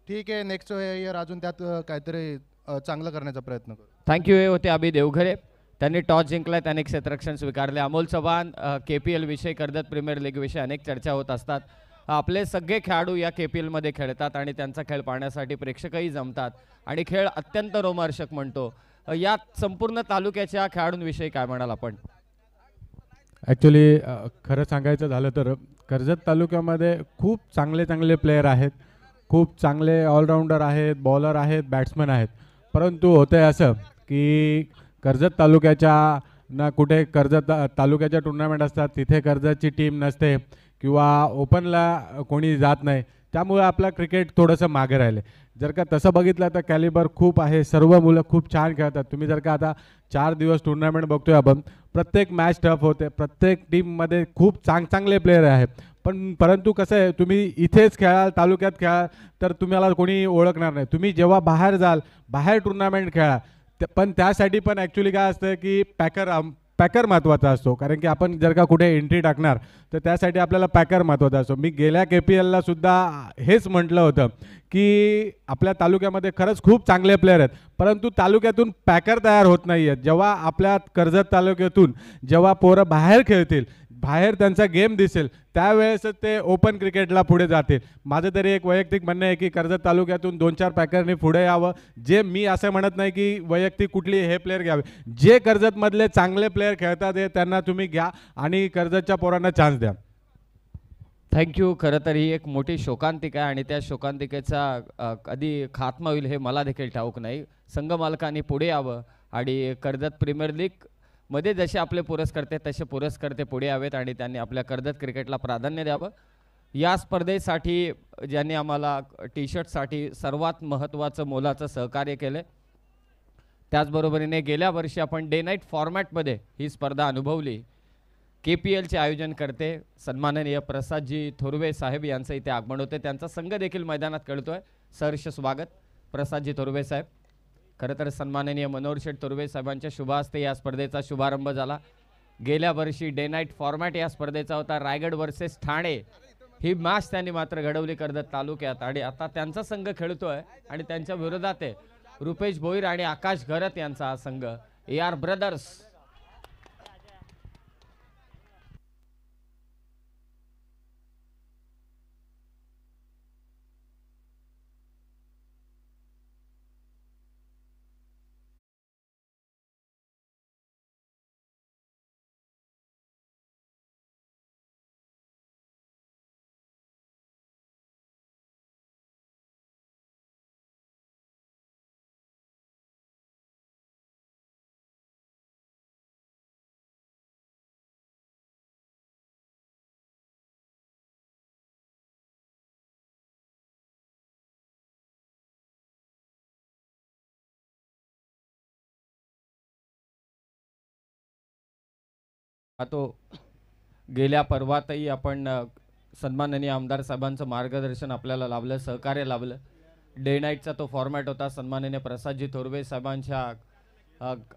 ठीक आहे, नेक्स्ट इयर अजून त्यात काहीतरी चांगलं करण्याचा प्रयत्न करू. थँक्यू. हे होते अभि देवघरे. त्यांनी टॉस जिंकलाय, त्यांनी क्षेत्ररक्षण स्वीकारले. अमोल चव्हाण, KPL विषयी, कर्जत प्रीमियर लीग विषयी अनेक चर्चा होत असतात. आपले सगळे खेळाडू या KPL मध्ये खेळतात आणि त्यांचा खेळ पाहण्यासाठी प्रेक्षकही जमतात आणि खेळ अत्यंत रोमहर्षक म्हणतो. या संपूर्ण तालुक्याच्या खेळाडूंविषयी काय म्हणाल आपण? ॲक्च्युली खरं सांगायचं झालं तर कर्जत तालुक्यामध्ये खूप चांगले प्लेयर आहेत, खूप चांगले ऑलराऊंडर आहेत, बॉलर आहेत, बॅट्समन आहेत. परंतु होतं आहे असं की कर्जत तालुक्याच्या ना कुठे कर्जत तालुक्याच्या टुर्नामेंट असतात, तिथे कर्जतची टीम नसते किंवा ओपनला कोणी जात नाही, त्यामुळे आपलं क्रिकेट थोडंसं मागे राहिले. जर का तसं बघितलं तर कॅलिबर खूप आहे, सर्व मुलं खूप छान खेळतात. तुम्ही जर का आता 4 दिवस टुर्नामेंट बघतोय आपण, प्रत्येक मॅच टफ होते, प्रत्येक टीममध्ये खूप चांगले प्लेयर आहेत. परंतु कसं आहे, तुम्ही इथेच खेळाल, तालुक्यात खेळाल तर तुम्हाला कोणी ओळखणार नाही. तुम्ही जेव्हा बाहेर जाल, बाहेर टुर्नामेंट खेळा, पण त्यासाठी पण ॲक्च्युली काय असतं की पॅकर महत्त्वाचा असतो. कारण की आपण जर का कुठे एंट्री टाकणार तर त्यासाठी आपल्याला पॅकर महत्त्वाचा असतो. मी गेल्या KPLला सुद्धा हेच म्हटलं होतं की आपल्या तालुक्यामध्ये खरंच खूप चांगले प्लेयर आहेत, परंतु तालुक्यातून पॅकर तयार होत नाही आहेत. जेव्हा आपल्या कर्जत तालुक्यातून जेव्हा पोरं बाहेर खेळतील, बाहेर त्यांचा गेम दिसेल, त्यावेळेस ते ओपन क्रिकेटला पुढे जातील. माझं तरी एक वैयक्तिक म्हणणं आहे की कर्जत तालुक्यातून 2-4 पॅकरनी पुढे यावं. जे मी असं म्हणत नाही की वैयक्तिक कुठली हे प्लेयर घ्यावे, जे कर्जतमधले चांगले प्लेयर खेळतात त्यांना तुम्ही घ्या आणि कर्जतच्या पोरांना चान्स द्या. थँक्यू. खरं तर ही एक मोठी शोकांतिका आहे आणि त्या शोकांतिकेचा कधी खात्मा होईल हे मला देखील ठाऊक नाही. संघ मालकांनी पुढे यावं आणि कर्जत प्रीमियर लीग मध्ये जसे आपले पुरस्कर्ते तसे पुरस्कर्ते पुढे यावेत आणि त्यांनी आपल्या कर्जत क्रिकेटला प्राधान्य द्यावं. या स्पर्धेसाठी ज्यांनी आम्हाला टी-शर्टसाठी सर्वात महत्त्वाचं मोलाचं सहकार्य केलं, त्याचबरोबरीने गेल्या वर्षी आपण डे नाईट फॉर्मॅटमध्ये ही स्पर्धा अनुभवली. KPLचे आयोजन करते सन्माननीय प्रसादजी थोरवे साहेब यांचं इथे आगमन होते. त्यांचा संघ देखील मैदानात खेळतोय. सहर्ष स्वागत प्रसादजी थोरवे साहेब. खरं तर सन्माननीय मनोहर शेठ थोरवे साहेबांच्या शुभ हस्ते या स्पर्धेचा शुभारंभ झाला. गेल्या वर्षी डे नाईट फॉर्मॅट या स्पर्धेचा होता. रायगड वर्सेस ठाणे ही मॅच त्यांनी मात्र घडवली कर्जत तालुक्यात आणि आता त्यांचा संघ खेळतोय आणि त्यांच्या विरोधात आहे रुपेश भोईर आणि आकाश घरत यांचा हा संघ AR ब्रदर्स. तो गेल्या पर्वातही आपण सन्माननीय आमदार साहेबांचं मार्गदर्शन आपल्याला लाभलं, सहकार्य लाभलं. डे नाईटचा तो फॉर्मॅट होता. सन्माननीय प्रसादजी थोरवे साहेबांच्या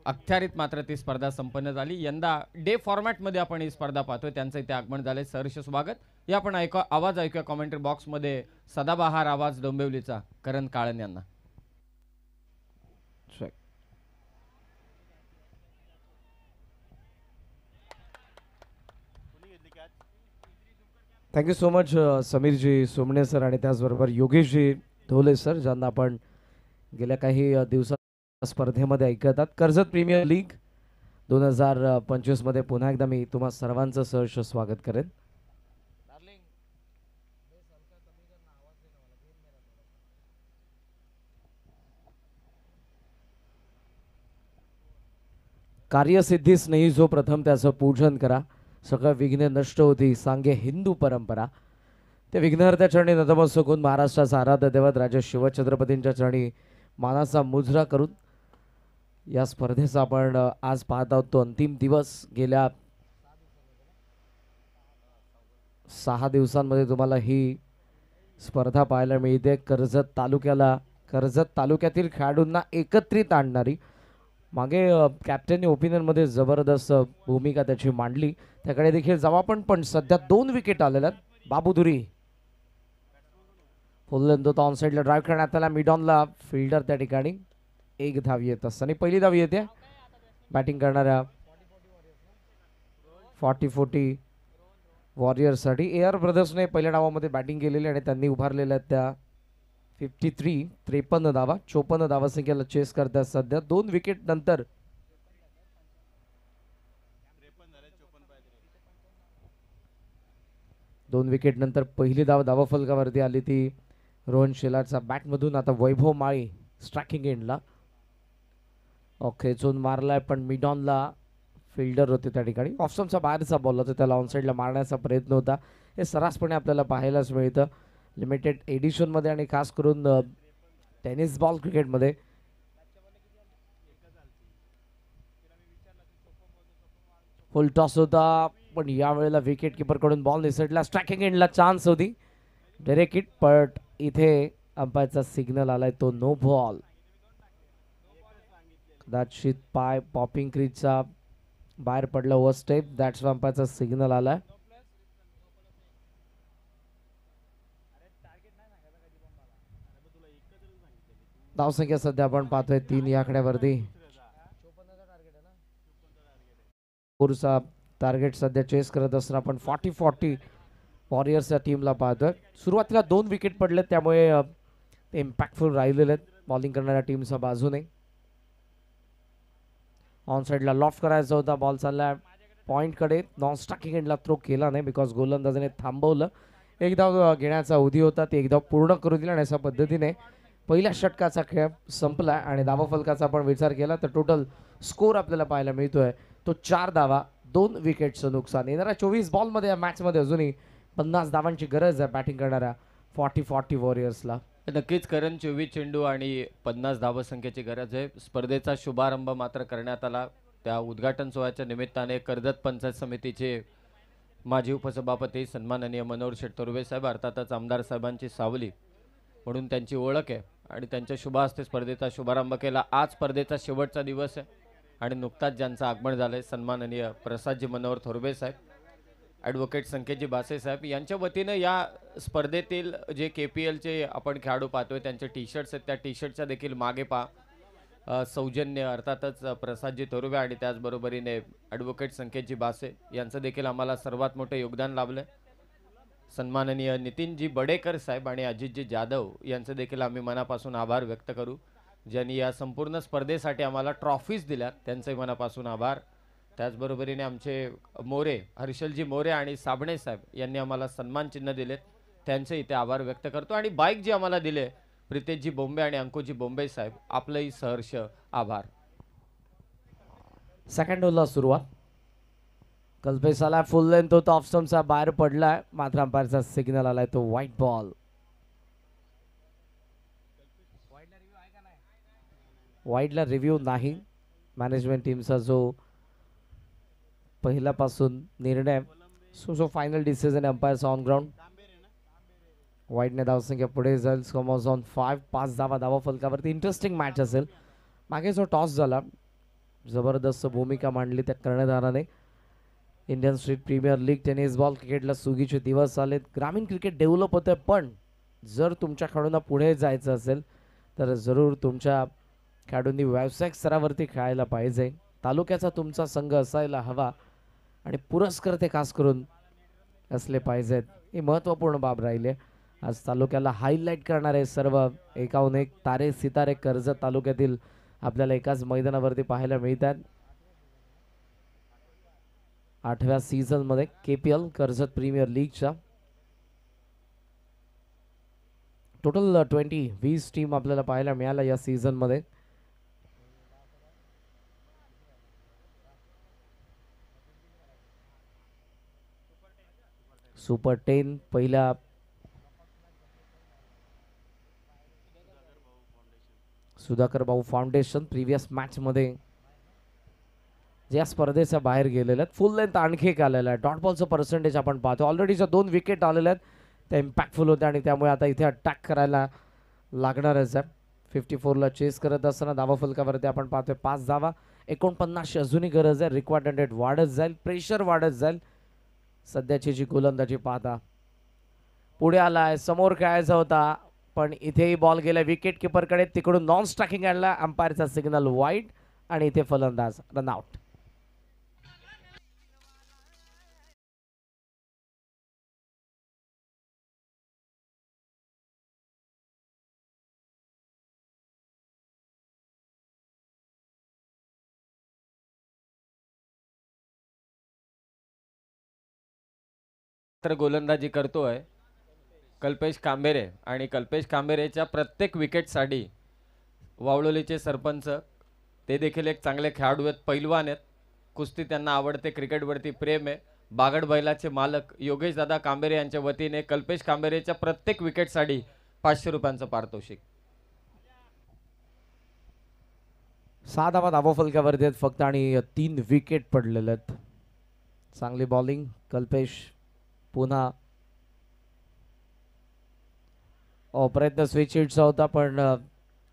अखत्यारीत मात्र ती स्पर्धा संपन्न झाली. यंदा डे फॉर्मॅटमध्ये आपण ही स्पर्धा पाहतोय. त्यांचं इथे आगमन झालंय. सहर्ष स्वागत. या आपण आवाज ऐकूया कॉमेंट्री बॉक्समध्ये सदाबहार आवाज डोंबिवलीचा करण काळन यांना. थँक्यू सो मच समीरजी सोमणे सर आणि त्याचबरोबर योगेशजी धोले सर, ज्यांना आपण गेल्या काही दिवसात स्पर्धेमध्ये ऐकतात. कर्जत प्रीमियर लीग 2025 मध्ये पुन्हा एकदा मी तुम्हा सर्वांचं सहर्ष स्वागत करेन. कार्यसिद्धीस नाही जो प्रथम त्याचं पूजन करा, सगळं विघ्ने नष्ट होती सांगे हिंदू परंपरा. ते विघ्नहर्त्या चरणी नतमस्तक होऊन महाराष्ट्राचा आराध्य दैवत राजे शिवछत्रपतींच्या चरणी मानाचा मुजरा करून या स्पर्धेचा आपण आज पाहत आहोत तो अंतिम दिवस. गेल्या 6 दिवसांमध्ये तुम्हाला ही स्पर्धा पाहायला मिळते. कर्जत तालुक्यातील खेळाडूंना एकत्रित आणणारी, मागे कॅप्टनने ओपिनियनमध्ये जबरदस्त भूमिका त्याची मांडली, त्याकडे देखील जाऊ आपण. पण सध्या 2 विकेट आलेल्या आहेत. बाबूधुरी फुल लेंथ ऑन साईडला ड्राईव्ह करण्यात आला, मिडॉनला फिल्डर त्या ठिकाणी. 1 धाव येत असताना पहिली धाव येते बॅटिंग करणाऱ्या 40-40 वॉरियर्ससाठी. AR ब्रदर्सने पहिल्या डावामध्ये बॅटिंग केलेली आणि त्यांनी उभारलेल्या त्या 53 धावा, 54 धावासंख्येला चेस करतात सध्या 2 विकेट नंतर. दोन विकेट नंतर पहिली धाव धावफलकावरती आली ती रोहन शेलारचा बॅटमधून. आता वैभव माळी स्ट्रायकिंग एंडला खेचून मारलाय, पण मिडॉनला फिल्डर होते त्या ठिकाणी. ऑफस्टम्पचा बाहेरचा बॉल होता, त्याला ऑनसाईडला मारण्याचा प्रयत्न होता. हे सर्रासपणे आपल्याला पाहायलाच मिळतं लिमिटेड एडिशनमध्ये आणि खास करून टेनिस बॉल क्रिकेटमध्ये. फुल टॉस होता, पण यावेळेला विकेट किपरकडून बॉल निसटला. स्ट्रायकिंग एंडला चान्स होती डायरेक्ट हिट, पण इथे अंपायरचा सिग्नल आलाय तो नो बॉल. कदाचित पाय पॉपिंग क्रीजचा बाहेर पडला ओव्हर स्टेप, दॅट्स अंपायरचा सिग्नल आलाय. धावसंख्या सध्या आपण पाहतोय 3 या आकड्यावरती. पुरचा टार्गेट सध्या चेस करत असताना आपण 40-40 वॉरियर्सच्या टीमला पाहतोय. सुरुवातीला 2 विकेट पडले, त्यामुळे ते इम्पॅक्टफुल राहिलेले आहेत बॉलिंग करणाऱ्या टीमच्या बाजूने. ऑन साईडला लॉफ्ट करायचा होता, बॉल चालला पॉइंटकडे. नॉन स्ट्रायकिंग एंडला थ्रो केला नाही बिकॉज गोलंदाजाने थांबवलं. 1 धाव घेण्याचा अवधी होता, ते 1 धाव पूर्ण करू दिला आणि अशा पद्धतीने पहिल्या षटकाचा खेळ संपला. आणि धावफलकाचा आपण विचार केला तर टोटल स्कोर आपल्याला पाहायला मिळतोय तो 4 धावा 2 विकेटचं नुकसान. येणाऱ्या 24 बॉलमध्ये या मॅचमध्ये अजूनही 50 धावांची गरज आहे बॅटिंग करणाऱ्या 40-40 वॉरियर्सला. नक्कीच करण 24 चेंडू आणि 50 धावसंख्येची गरज आहे. स्पर्धेचा शुभारंभ मात्र करण्यात आला त्या उद्घाटन सोहळ्याच्या निमित्ताने. कर्जत पंचायत समितीचे माजी उपसभापती सन्माननीय मनोहर शेठ तोरवे साहेब, अर्थातच आमदार साहेबांची सावली म्हणून त्यांची ओळख आहे आणि त्यांच्या शुभ हस्ते स्पर्धेचा शुभारंभ केला. आज स्पर्धेचा शेवटचा दिवस आहे आणि नुकताच ज्यांचं आगमन झालंय सन्माननीय प्रसादजी मनोहर थोरवे साहेब, ॲडव्होकेट संकेतजी बासे साहेब यांच्या वतीनं या स्पर्धेतील जे KPLचे आपण खेळाडू पाहतोय त्यांचे टी-शर्ट्स आहेत, त्या टी-शर्टच्या देखील मागे सौजन्य अर्थातच प्रसादजी थोरवे आणि त्याचबरोबरीने ॲडव्होकेट संकेतजी बासे यांचं देखील आम्हाला सर्वात मोठं योगदान लाभलं. सन्माननीय नितीनजी बडेकर साहेब आणि अजितजी जाधव यांचे देखील आम्ही मनापासून आभार व्यक्त करू, ज्यांनी या संपूर्ण स्पर्धेसाठी आम्हाला ट्रॉफीज दिल्या, त्यांचे मनापासून आभार. त्याचबरोबरीने आमचे मोरे हर्षलजी मोरे आणि साबणे साहेब यांनी आम्हाला सन्मान चिन्ह दिलेत, त्यांचे इथे आभार व्यक्त करतो. आणि बाईक जी आम्हाला दिले प्रितेशजी बोंबे आणि अंकुजी बोंबे साहेब, आपलंही सहर्ष आभार. सेकंड ओव्हरला सुरुवात. कल्पेसाला फुल लेंथ होता, ऑफ स्टंपचा बाहेर पडलाय, मात्र अंपायरचा सिग्नल आलाय तो व्हाईट बॉल. वाईडला रिव्ह्यू नाही. मॅनेजमेंट टीमचा जो पहिल्यापासून निर्णय so final decision umpires on ground. वाईडने धावसंख्या पुढे जाईल. स्कोअर ऑन 5 धावा फलकावरती. इंटरेस्टिंग मॅच असेल. मागे जो टॉस झाला जबरदस्त भूमिका मांडली त्या कर्णधाराने. Indian street premier league tennis ball क्रिकेटला सुगीचे दिवस आलेत. ग्रामीण क्रिकेट डेव्हलप होतंय, पण जर तुमच्या खेळाडूंना पुढे जायचं असेल तर जरूर तुमच्या खेळाडूंनी व्यावसायिक स्तरावरती खेळायला पाहिजे. तालुक्याचा तुमचा संघ असायला हवा आणि पुरस्कर्ते खास करून असले पाहिजेत, ही महत्त्वपूर्ण बाब राहिली आहे. आज तालुक्याला हायलाईट करणारे सर्व एकाहून एक तारे सितारे कर्जत तालुक्यातील आपल्याला एकाच मैदानावरती पाहायला मिळतात. 8व्या सीझन मध्ये KPL कर्जत प्रीमियर लीगच्या टोटल 20 टीम आपल्याला पाहायला मिळाल्या या सीझन मध्ये. सुपर 10 पहिल्या सुधाकर भाऊ फाउंडेशन प्रिव्हियस मॅच मध्ये जे या स्पर्धेच्या बाहेर गेलेले आहेत. फुल लेंथ आणखी एक आलेला आहे. डॉट बॉलचं पर्सेंटेज आपण पाहतो ऑलरेडीच्या 2 विकेट आलेल्या आहेत, त्या इम्पॅक्टफुल होत्या आणि त्यामुळे आता इथे अटॅक करायला लागणारच आहे. 54ला चेस करत असताना धावा फलकावरती आपण पाहतोय 5 धावा. 49 अजूनही गरज आहे. रिक्वायर्ड 100 वाढत जाईल, प्रेशर वाढत जाईल. सध्याची जी गोलंदाजी पाहता पुढे आलाय, समोर खेळायचा होता पण इथेही बॉल गेला विकेट किपरकडे, तिकडून नॉन स्ट्रायकिंग आणला. अंपायरचा सिग्नल वाईड आणि इथे फलंदाज रनआउट. तर गोलंदाजी करतोय कल्पेश कांबेरे आणि कल्पेश कांबेरेच्या प्रत्येक विकेटसाठी वावळोलीचे सरपंच ते देखील एक चांगले खेळाडू आहेत, पैलवान आहेत, कुस्ती त्यांना आवडते, क्रिकेटवरती प्रेम आहे. बागड बैलाचे मालक योगेश दादा कांबेरे यांच्या वतीने कल्पेश कांबेरेच्या प्रत्येक विकेटसाठी 500 रुपयांचं पारितोषिक. 6 धावा धावा फलकावरती आहेत फक्त आणि 3 विकेट पडलेले आहेत. चांगली बॉलिंग कल्पेश. पुन्हा प्रयत्न स्विच हिटचा होता पण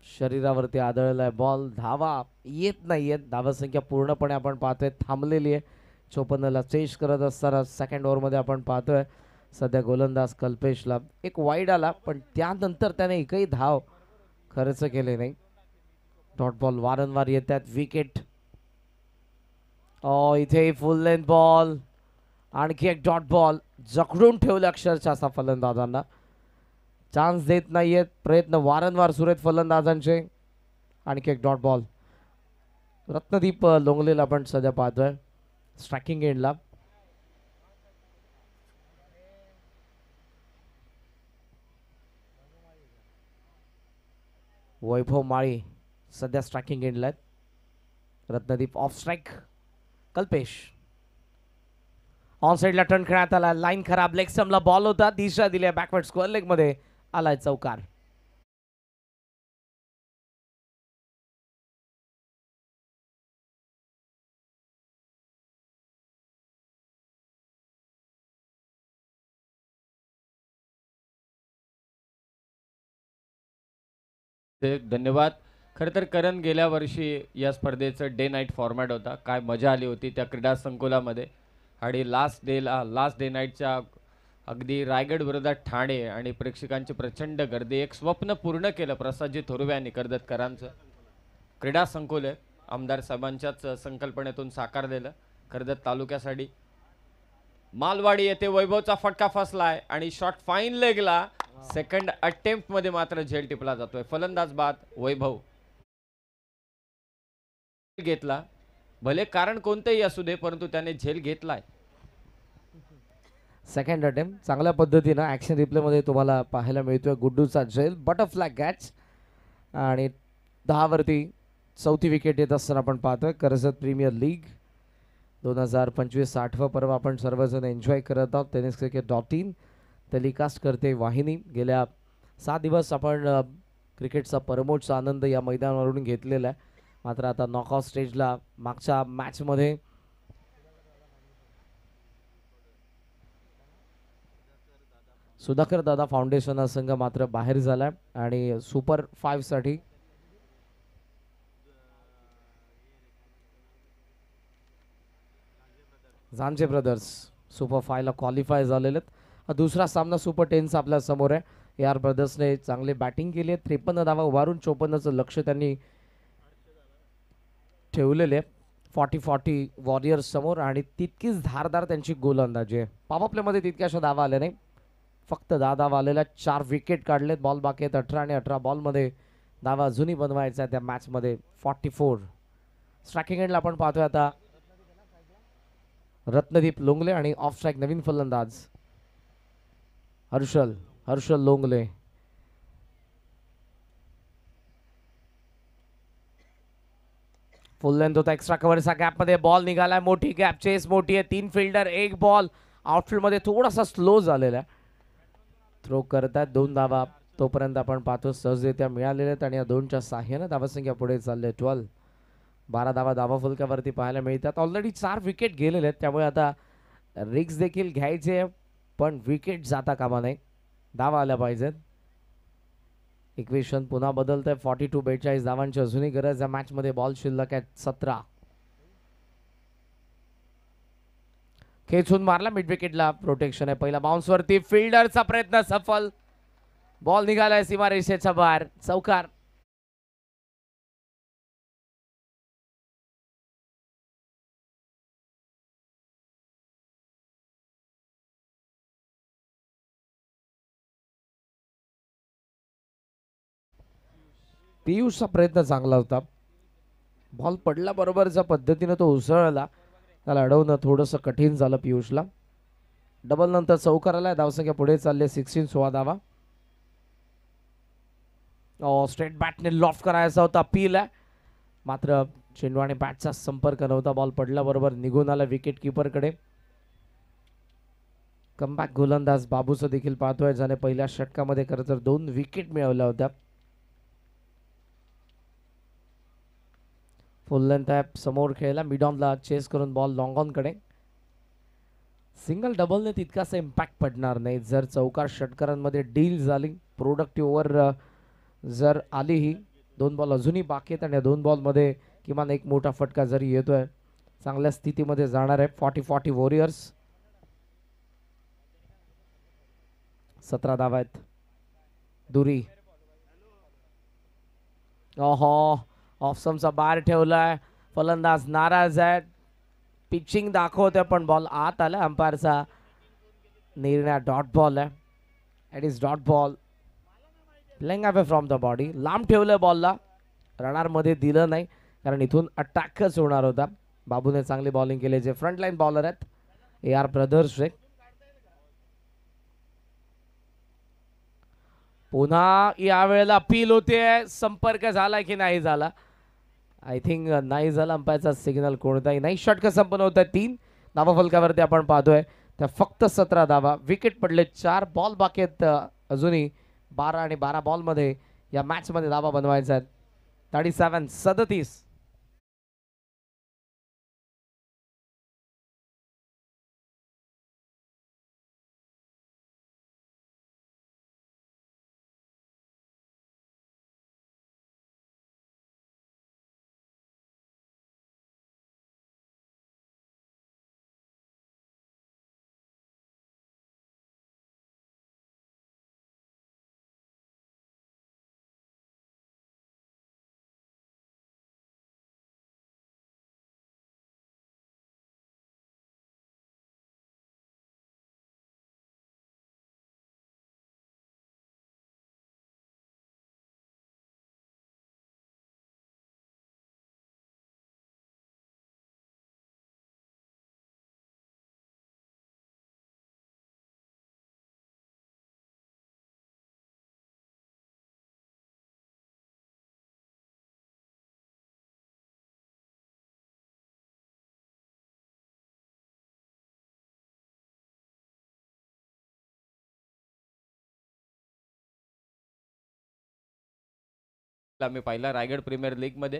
शरीरावरती आदळलाय बॉल. धावा येत नाहीयेत. धावा संख्या पूर्णपणे आपण पाहतोय थांबलेली आहे. 54ला चेस करत असताना सेकंड ओव्हरमध्ये आपण पाहतोय सध्या गोलंदाज कल्पेशला एक वाईड आला पण त्यानंतर त्याने एकही धाव खर्च केले नाही. डॉट बॉल वारंवार येतात. विकेट इथे फुल लेंथ बॉल, आणखी एक डॉट बॉल जखडून ठेवलं अक्षरशः असा फलंदाजांना. चान्स देत नाहीयेत, प्रयत्न वारंवार सुरू आहेत फलंदाजांचे. आणखी एक डॉट बॉल. रत्नदीप लोंगलेला आपण सध्या पाहतोय स्ट्रायकिंग एंडला. वैभव माळी सध्या स्ट्रायकिंग एंडला आहेत. Ratnadeep of strike. Kalpesh on साइडला टर्न खेळण्यात आला. लाईन खराब. लेग स्टंपला बॉल होता. दिशा दिली बॅकवर्ड स्क्वेअर लेग मध्ये आलाय चौकार. धन्यवाद. खरं तर करण गेल्या वर्षी या स्पर्धेचं डे नाईट फॉर्मॅट होता. काय मजा आली होती त्या क्रीडा संकुलामध्ये. आणि लास्ट डे नाईटच्या अगदी रायगड विरोधात ठाणे आणि प्रेक्षकांची प्रचंड गर्दी. एक स्वप्न पूर्ण केलं प्रसादजी थोरवे यांनी कर्जतकरांचं. क्रीडा संकुल आहे आमदार साहेबांच्याच संकल्पनेतून साकारलेलं कर्जत तालुक्यासाठी. मालवाडी येथे वैभवचा फटका फसलाय आणि शॉट फाईन लेगला. सेकंड अटेम्प्ट मध्ये मात्र झेल टिपला जातोय. फलंदाज बाद वैभव घेतला. भले कारण कोणतेही असू दे परंतु त्याने झेल घेतलाय. सेकंड अटेम्प्ट चांगल्या पद्धतीनं ॲक्शन रिप्लेमध्ये तुम्हाला पाहायला मिळतोय. गुड्डूचा झेल बटरफ्लाय कॅच आणि 10 वरती 4थी विकेट येत असताना आपण पाहतोय. कर्जत प्रीमियर लीग 2025 8वं पर्व आपण सर्वजण एन्जॉय करत आहोत. टेनिस क्रिकेट.in टेलिकास्ट करते वाहिनी. गेल्या 6 दिवस आपण क्रिकेटचा परमोच्च आनंद या मैदानावरून घेतलेला आहे. मात्र आता नॉकआउट स्टेजला मागच्या मॅचमध्ये सुधाकर दादा फाउंडेशन हा संघ मात्र बाहेर झाला आणि सुपर 5 साठी झांजे ब्रदर्स सुपर 5 ला क्वालिफाय झालेले आहेत. हा दुसरा सामना सुपर 10 चा आपल्या समोर आहे. AR ब्रदर्सने चांगले बॅटिंग केली आहे. 53 धावा उभारून 54चं लक्ष त्यांनी ठेवलेले. 40-40 वॉरियर्स समोर आणि तितकीच धारदार त्यांची गोलंदाजी आहे. पॉवर प्लेमध्ये तितक्याशा धावा आल्या नाही, फक्त 10 धावा आलेल्या, 4 विकेट काढलेत. बॉल बाकी आहेत 18 आणि 18 बॉलमध्ये धावा अजूनही बनवायचा आहे त्या मॅचमध्ये. 44 स्ट्रायकिंग एंडला आपण पाहतोय आता रत्नदीप लोंगले आणि ऑफ स्ट्राईक नवीन फलंदाज हर्षल लोंगले. फुल लेंथ होता, एक्स्ट्रा कव्हरचा गॅप मध्ये बॉल निघालाय, मोठी गॅप, चेस मोठी आहे, 3 फिल्डर 1 बॉल. आउटफील्ड मध्ये थोडासा स्लो झालेला आहे. थ्रो करतात 2 धावा तोपर्यंत आपण पाहतो सहजरित्या मिळालेल्या आहेत आणि या 2च्या साह्याने धावसंख्या पुढे चालले 12. 12 धावा धावा फलकावरती पाहायला मिळतात. ऑलरेडी 4 विकेट गेलेले आहेत, त्यामुळे आता रिक्स देखील घ्यायचे पण विकेट जाता कामा नाही, धावा आल्या पाहिजेत. इक्वेशन पुन्हा बदलतंय. 42-42 धावांची अजूनही गरज या मॅच मध्ये. बॉल शिल्लक आहेत 17. खेचून मारला मिड विकेटला, प्रोटेक्शन आहे. पहिला बाउन्स वरती, फिल्डरचा प्रयत्न सफल, बॉल निघालाय सीमारेषेच्या बाहेर, चौकार. पियुषचा प्रयत्न चांगला होता, बॉल पडला बरोबर ज्या पद्धतीने तो उसळला, त्याला अडवणं थोडंसं कठीण झालं पियुषला. डबल नंतर चौकार आलाय, धावसंख्या पुढे चालले 16 धावा. स्ट्रेट बॅटने लॉफ्ट करायचा होता, अपील आहे मात्र चेंडू आणि बॅटचा संपर्क नव्हता. बॉल पडला बरोबर निघून आला विकेट किपर कडे. कमबॅक गोलंदाज बाबूचं देखील पाहतोय, ज्याने पहिल्या षटकामध्ये खरं तर 2 विकेट मिळवल्या होत्या. फुल लेंथ आहे, समोर खेळला, मिड ऑनला चेस करून बॉल लॉंग ऑन कडे. सिंगल डबलने तितकासा इम्पॅक्ट पडणार नाही. जर चौकार षटकारांमध्ये डील झाली, प्रोडक्टिव्ह ओव्हर जर आली, ही 2 बॉल अजूनही बाकी आहेत आणि या 2 बॉलमध्ये किमान एक मोठा फटका जरी येतोय, चांगल्या स्थितीमध्ये जाणार आहे. 40-40 वॉरियर्स. 17 धावा आहेत. दुरी ऑफसमचा बाहेर ठेवलाय, फलंदाज नाराज आहे, पिचिंग दाखवतोय पण बॉल आत आला. अंपायरचा निर्णय डॉट बॉल आहे. It is dot ball, playing away from the body. लांब ठेवलं बॉलला, रनर मध्ये दिलं नाही कारण इथून अटॅकच होणार होता. बाबूने चांगली बॉलिंग केली, जे फ्रंट लाईन बॉलर आहेत AR ब्रदर्स. पुन्हा यावेळेला अपील होते, संपर्क झाला की नाही झाला, आय थिंक नाही झाला. अंपायरचा सिग्नल कोणताही नाही. षटक संपन्न होत आहे. 3 धावा फलकावरती आपण पाहतोय त्या फक्त 17 धावा. विकेट पडले 4 बॉल बाकी आहेत अजूनही. 12 आणि 12 बॉल मध्ये या मॅच मध्ये धावा बनवायचा आहेत. 37-37. मी पाहिला रायगड प्रीमियर लीग मध्ये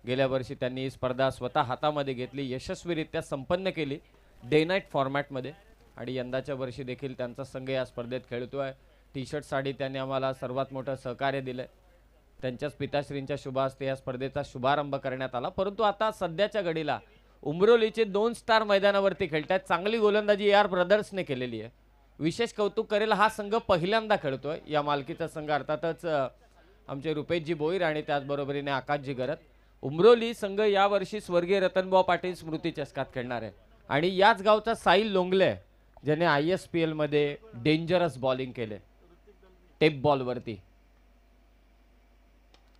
गेल्या वर्षी त्यांनी ही स्पर्धा स्वतः हातामध्ये घेतली, यशस्वीरित्या संपन्न केली डे नाईट फॉर्मॅटमध्ये आणि यंदाच्या वर्षी देखील त्यांचा संघ या स्पर्धेत खेळतोय. टी शर्ट साठी त्यांनी आम्हाला सर्वात मोठं सहकार्य दिलंय. त्यांच्याच पिताश्रींच्या शुभ हस्ते या स्पर्धेचा शुभारंभ करण्यात आला. परंतु आता सध्याच्या घडीला उमरोलीचे 2 स्टार मैदानावरती खेळतात. चांगली गोलंदाजी AR ब्रदर्सने केलेली आहे. विशेष कौतुक करेल, हा संघ पहिल्यांदा खेळतोय. या मालकीचा संघ अर्थातच आमचे रुपेशजी बोईर आणि त्याचबरोबरीने आकाशजी गरत. उमरोली संघ यावर्षी स्वर्गीय रतनभाऊ पाटील स्मृती चषकात खेळणार आहे आणि याच गावचा साहिल लोंगले आहे, ज्याने ISPL मध्ये डेंजरस बॉलिंग केले टेप बॉलवरती.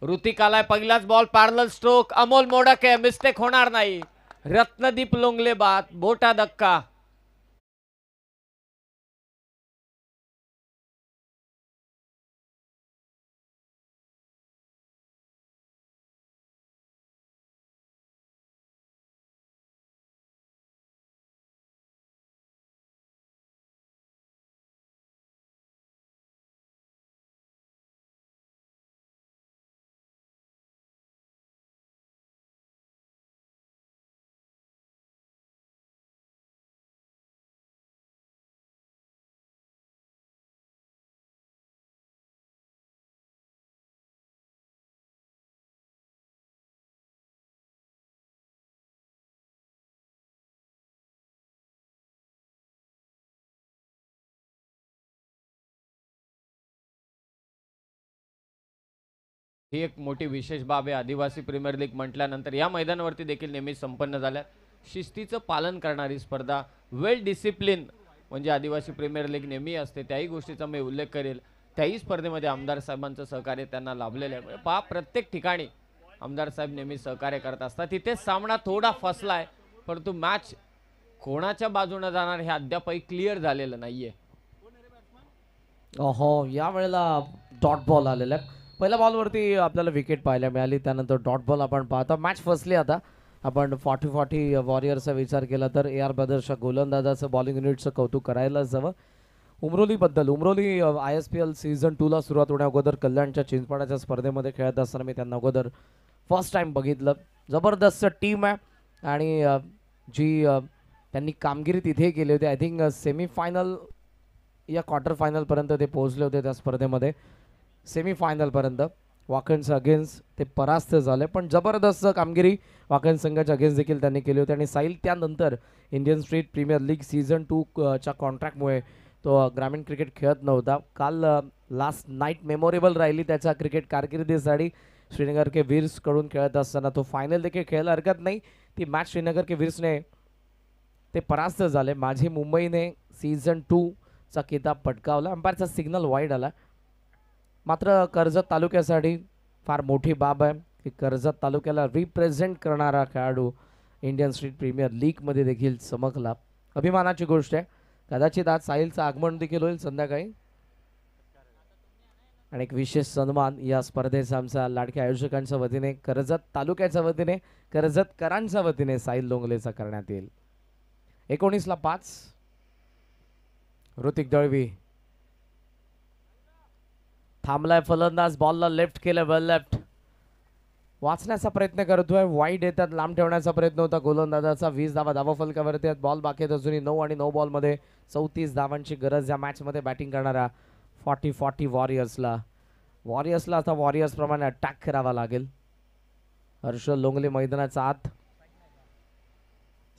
ऋतिक आलाय, पहिलाच ball parallel stroke, Amol modak आहे, मिस्टेक होणार नाही. रत्नदीप लोंगले बाद, मोठा धक्का. ही एक मोठी विशेष बाब आहे. आदिवासी प्रीमियर लीग म्हटल्यानंतर या मैदानावरती देखील नेहमी संपन्न झाल्या शिस्तीचं पालन करणारी स्पर्धा, वेल डिसिप्लिन म्हणजे आदिवासी प्रीमियर लीग नेहमी असते. त्याही गोष्टीचा मी उल्लेख करेल. त्याही स्पर्धेमध्ये आमदार साहेबांचं सहकार्य त्यांना लाभलेलं आहे. पहा, प्रत्येक ठिकाणी आमदार साहेब नेहमी सहकार्य करत असतात. तिथे सामना थोडा फसलाय, परंतु मॅच कोणाच्या बाजूने जाणार हे अद्यापही क्लिअर झालेलं नाहीये. हो, या वेळेला डॉट बॉल आलेला आहे. पहिल्या बॉलवरती आपल्याला विकेट पाहायला मिळाली, त्यानंतर डॉट बॉल आपण पाहतो. मॅच फसली. आता आपण 40-40 वॉरियर्सचा विचार केला तर AR ब्रदर्सच्या गोलंदाजाचं बॉलिंग युनिटचं कौतुक करायलाच हवं. उमरोली ISPL सीझन 2 ला सुरुवात होण्या अगोदर कल्याणच्या चिंचपाडाच्या स्पर्धेमध्ये खेळत असताना मी त्यांना अगोदर फर्स्ट टाइम बघितलं. जबरदस्त टीम आहे आणि जी त्यांनी कामगिरी तिथे केली होती. आय थिंक सेमीफायनल या क्वार्टर फायनलपर्यंत ते पोहोचले होते त्या स्पर्धेमध्ये. सेमीफायनलपर्यंत वाकन्स अगेन्स्ट ते परास्त झाले, पण जबरदस्त कामगिरी वाकन्स संघाच्या अगेन्स्ट देखील त्यांनी केली होती. आणि साहिल त्यानंतर Indian street premier League season 2 च्या कॉन्ट्रॅक्टमुळे तो ग्रामीण क्रिकेट खेळत नव्हता. काल लास्ट नाईट मेमोरेबल राहिली त्याच्या क्रिकेट कारकिर्दीसाठी. श्रीनगर के वीर्सकडून खेळत असताना तो फायनल देखील खेळायला हरकत नाही. ती मॅच श्रीनगर के वीर्सने ते परास्त झाले. माझी मुंबईने सीझन 2 चा किताब पटकावला. अंपायरचा सिग्नल वाईड आला. मात्र कर्जत तालुक्यासाठी फार मोठी बाब आहे की कर्जत तालुक्याला रिप्रेझेंट करणारा खेळाडू इंडियन स्ट्रीट प्रीमियर लीगमध्ये देखील चमकला. अभिमानाची गोष्ट आहे. कदाचित आज साहिलचं आगमन देखील होईल संध्याकाळी आणि एक विशेष सन्मान या स्पर्धेचा आमच्या लाडक्या आयोजकांच्या वतीने, कर्जत तालुक्याच्या वतीने, कर्जतकरांच्या वतीने साहिल लोंगलेचा करण्यात येईल. 19 ला 5. ऋतिक दळवी थांबलाय. फलंदाज बॉलला लेफ्ट केलं, वेल लेफ्ट. वाचण्याचा प्रयत्न करतोय. वाईड येतात, लांब ठेवण्याचा प्रयत्न होता गोलंदाजाचा. 20 धावा धावा फलकावरती आहेत. बॉल बाकी आहेत अजूनही 9 आणि 9 बॉलमध्ये 34 धावांची गरज या मॅचमध्ये बॅटिंग करणारा 40-40 वॉरियर्सला आता वॉरियर्स प्रमाणे अटॅक करावा लागेल. हर्षल लोंगले मैदानाचा आत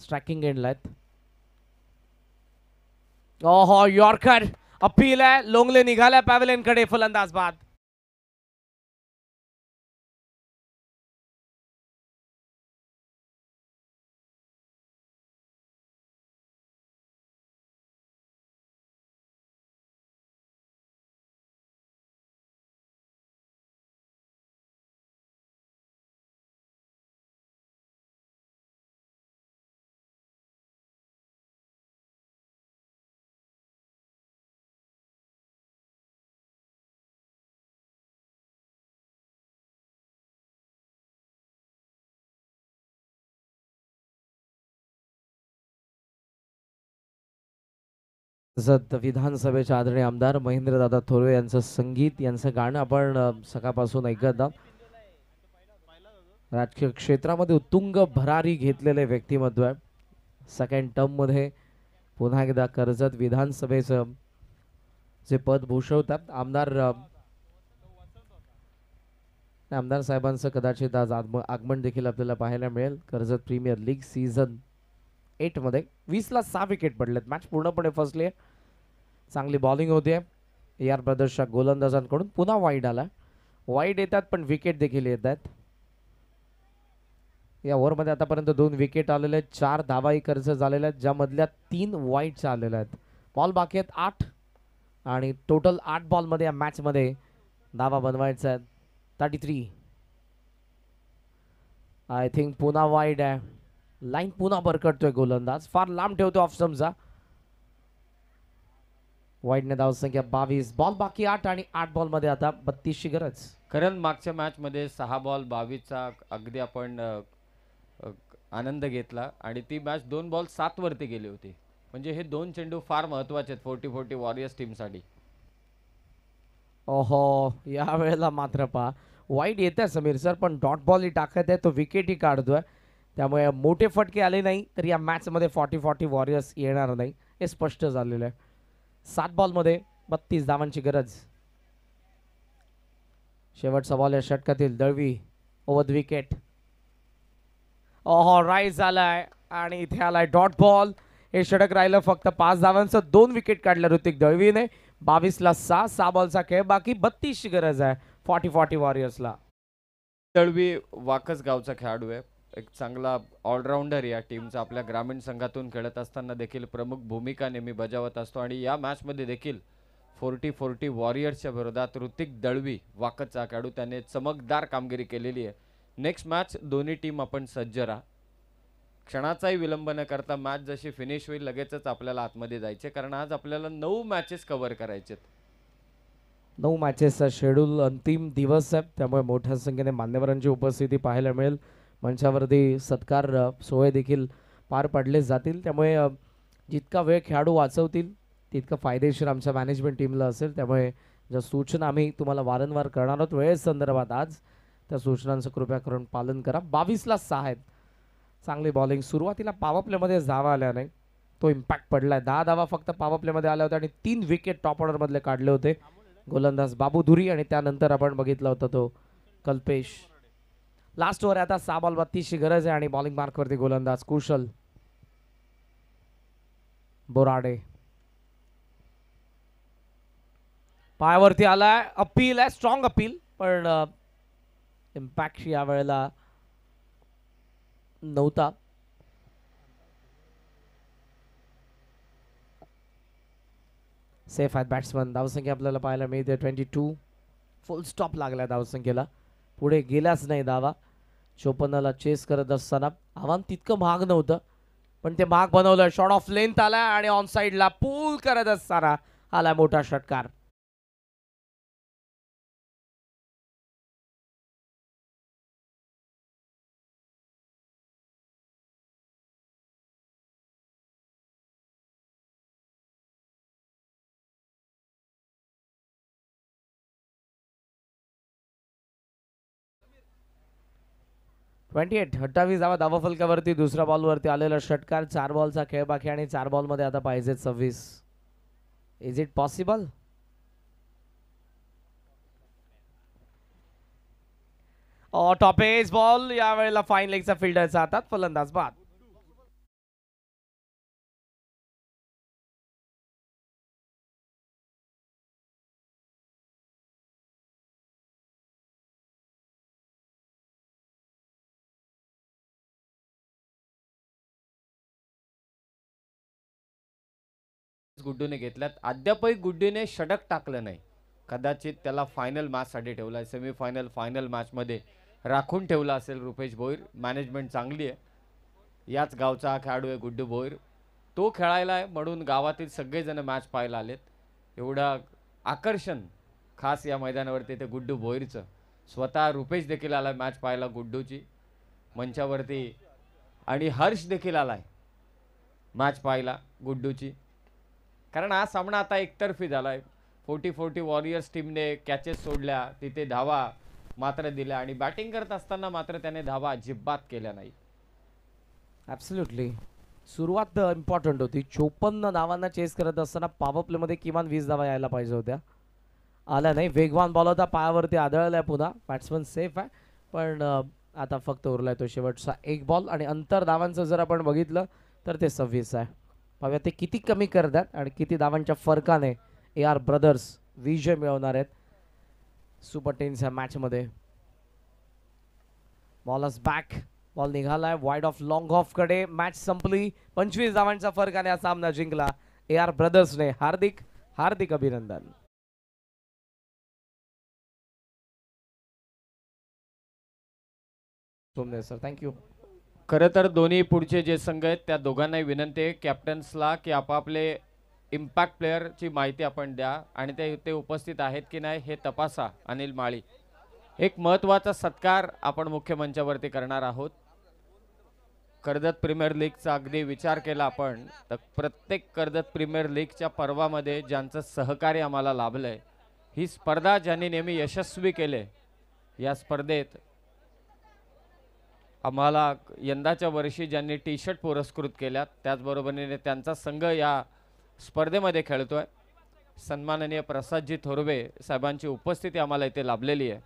स्ट्रायकिंग एंडला आहेत. ओहो, यॉर्कर अपील आहे. लोंगले निघाल्या पॅव्हलियन कडे. फलंदाज बाद. विधानसभेचे आदरणीय आमदार महेंद्रदादा थोरवे यांचं संगीत, यांचं गाणं आपण सकाळपासून ऐकत आहोत. राजकीय क्षेत्रामध्ये उत्तुंग भरारी घातलेले व्यक्तिमत्व आहे. सेकंड टर्म मध्ये पुन्हा एकदा कर्जत विधानसभेचं जे पद भूषवतात आमदार साहेबांचं कदाचित आज आगमन देखील आपल्याला पाहायला मिळेल. कर्जत प्रीमियर लीग सीझन 8 मध्ये 20 ला 6 विकेट पडलेत. मॅच पूर्णपणे फसली आहे. चांगली बॉलिंग होते AR ब्रदर्सच्या गोलंदाजांकडून. पुन्हा वाईड आला. वाईड येतात पण विकेट देखील येत आहेत. या ओव्हरमध्ये आतापर्यंत 2 विकेट आलेले आहेत, 4 धावाही खर्च झालेल्या आहेत, ज्यामधल्या 3 वाईट आलेल्या आहेत. बॉल बाकी आहेत 8 आणि टोटल 8 बॉलमध्ये या मॅचमध्ये धावा बनवायचा आहेत 33. आय थिंक पुन्हा वाईड आहे. लाईन पुन्हा बरकटतोय गोलंदाज, फार लांब ठेवतो ऑफ स्टंपचा. वाईडने धावसंख्या 22. बॉल बाकी 8 आणि 8 बॉलमध्ये आता 32 ची गरज. कारण मागच्या मॅचमध्ये 6 बॉल 22चा अगदी आपण आनंद घेतला आणि ती मॅच 2 बॉल 7 वरती गेली होती. म्हणजे हे 2 चेंडू फार महत्वाचे आहेत 40-40 वॉरियर्स टीमसाठी. ओहो, या वेळेला मात्र पहा वाईट येत आहे समीर सर, पण डॉट बॉल ही टाकत आहे, तो विकेटही काढतोय. त्यामुळे मोठे फटके आले नाही तर या मॅचमध्ये 40-40 वॉरियर्स येणार नाही हे स्पष्ट झालेलं आहे. 7 बॉलमध्ये 32 धावांची गरज. शेवटचा बॉल या षटकातील दळवी ओव्हर द विकेट. ओहो, राईट झालाय आणि इथे आलाय डॉट बॉल. हे षटक राहिलं फक्त 5 धावांचं. 2 विकेट काढल्या ऋतिक दळवीने. 22ला 6 बॉलचा खेळ बाकी. 32 ची गरज आहे 40-40 वॉरियर्सला. दळवी वाकस गावचा खेळाडू आहे, एक चांगला ऑलराऊंडर या टीमचा. आपल्या ग्रामीण संघातून खेळत असताना देखील प्रमुख भूमिका नेहमी बजावत असतो आणि या मॅचमध्ये देखील 40-40 वॉरियर्सच्या विरोधात ऋतिक दळवी वाकसचा खेळाडू त्याने चमकदार कामगिरी केलेली आहे. नेक्स्ट मॅच दोन्ही टीम आपण सज्ज राहा. क्षणाचाही विलंब न करता मॅच जशी फिनिश होईल लगेचच आपल्याला आतमध्ये जायचे, कारण आज आपल्याला 9 मॅचेस कव्हर करायचे. 9 मॅचेसचा शेड्यूल, अंतिम दिवस आहे, त्यामुळे मोठ्या संख्येने मान्यवरांची उपस्थिती पाहायला मिळेल. मंचावरती सत्कार सोहळे देखील पार पडले जातील. त्यामुळे जितका वेळ खेळाडू वाचवतील तितकं फायदेशीर आमच्या मॅनेजमेंट टीमला असेल. त्यामुळे ज्या सूचना आम्ही तुम्हाला वारंवार करणार आहोत वेळेसंदर्भात आज, त्या सूचनांचं कृपया करून पालन करा. 22ला 6 आहेत. चांगली बॉलिंग. सुरुवातीला पॉवर प्लेमध्ये धावा आल्या नाही, तो इम्पॅक्ट पडलाय. 10 धावा फक्त पॉवर प्लेमध्ये आल्या होत्या आणि 3 विकेट टॉप ऑर्डरमधले काढले होते गोलंदाज बाबू धुरी आणि त्यानंतर आपण बघितला होता तो कल्पेश. लास्ट ओव्हर आता 6 बॉल 32 ची गरज आहे आणि बॉलिंग मार्कवरती गोलंदाज कुशल बोराडे. पायावरती आलाय, अपील आहे, स्ट्रॉंग अपील, पण इम्पॅक्ट या वेळेला नव्हता. सेफ आहेत बॅट्समन. धावसंख्या आपल्याला पाहायला मिळते 22. फुल स्टॉप लागलाय धावसंख्येला, पुढे गेल्याच नाही धावा. 54ला चेस करत असताना आव्हान तितकं महाग नव्हतं, पण ते महाग बनवलं. शॉर्ट ऑफ लेंथ आला आणि ऑन साइडला पूल करत असताना आला मोठा षटकार. ट्वेंटी 28 धावा धावफलकावरती दुसऱ्या बॉलवरती आलेला षटकार. 4 बॉलचा खेळ बाकी आणि 4 बॉलमध्ये आता पाहिजे 26. Is it possible? Top edge ball. या वेळेला फाईन लेगचा फिल्डरचा हातात, फलंदाज बाद. गुड्डूने घेतल्यात. अद्यापही गुड्डूने षटक टाकलं नाही. कदाचित त्याला फायनल मॅचसाठी ठेवलाय, सेमीफायनल फायनल मॅचमध्ये राखून ठेवला असेल रुपेश भोईर. मॅनेजमेंट चांगली आहे. याच गावचा हा खेळाडू आहे गुड्डू भोईर. तो खेळायला आहे म्हणून गावातील सगळेजण मॅच पाहायला आलेत. एवढं आकर्षण खास या मैदानावरती ते गुड्डू भोईरचं. स्वतः रुपेश देखील आला मॅच पाहायला गुड्डूची मंचावरती, आणि हर्ष देखील आलाय मॅच पाहायला गुड्डूची. कारण हा सामना आता एकतर्फी झालाय. 40-40 वॉरियर्स टीमने कॅचेस सोडल्या, तिथे धावा मात्र दिल्या आणि बॅटिंग करत असताना मात्र त्याने धावा अजिबात केल्या नाही. ॲब्सोल्युटली. सुरुवात इम्पॉर्टंट होती. 54 धावांना चेस करत असताना पॉवर प्लेमध्ये किमान 20 धावा यायला पाहिजे होत्या, आल्या नाही. वेगवान बॉल होता, पायावरती आदळलाय पुन्हा. बॅट्समन सेफ आहे, पण आता फक्त उरलाय तो शेवटचा 1 बॉल आणि अंतर धावांचं जर आपण बघितलं तर ते 26 आहे. पाहूया ते किती कमी करतात आणि किती धावांच्या फरकाने AR ब्रदर्स विजय मिळवणार आहेत सुपर टेन्स या मॅचमध्ये. Bowlers back. बॉल निघालाय वाईड ऑफ लॉंग ऑफ कडे. मॅच संपली. 25 धावांचा फरकाने हा सामना जिंकला AR ब्रदर्सने. हार्दिक हार्दिक अभिनंदन. Somdev sir thank you. खरं तर दोन्ही पुढचे जे संघ आहेत त्या दोघांनाही विनंती आहे कॅप्टन्सला की आपापले इम्पॅक्ट प्लेअरची माहिती आपण द्या आणि ते उपस्थित आहेत की नाही हे तपासा. अनिल माळी, एक महत्त्वाचा सत्कार आपण मुख्य मंचावरती करणार आहोत. कर्जत प्रीमियर लीगचा अगदी विचार केला आपण तर प्रत्येक कर्जत प्रीमियर लीगच्या पर्वामध्ये ज्यांचं सहकार्य आम्हाला लाभलंय, ही स्पर्धा ज्यांनी नेहमी यशस्वी केले, या स्पर्धेत आम्हाला यंदाच्या वर्षी ज्यांनी टी शर्ट पुरस्कृत केल्यात त्याचबरोबरीने त्यांचा संघ या स्पर्धेमध्ये खेळतोय. सन्माननीय प्रसादजी थोरवे साहेबांची उपस्थिती आम्हाला इथे लाभलेली आहे.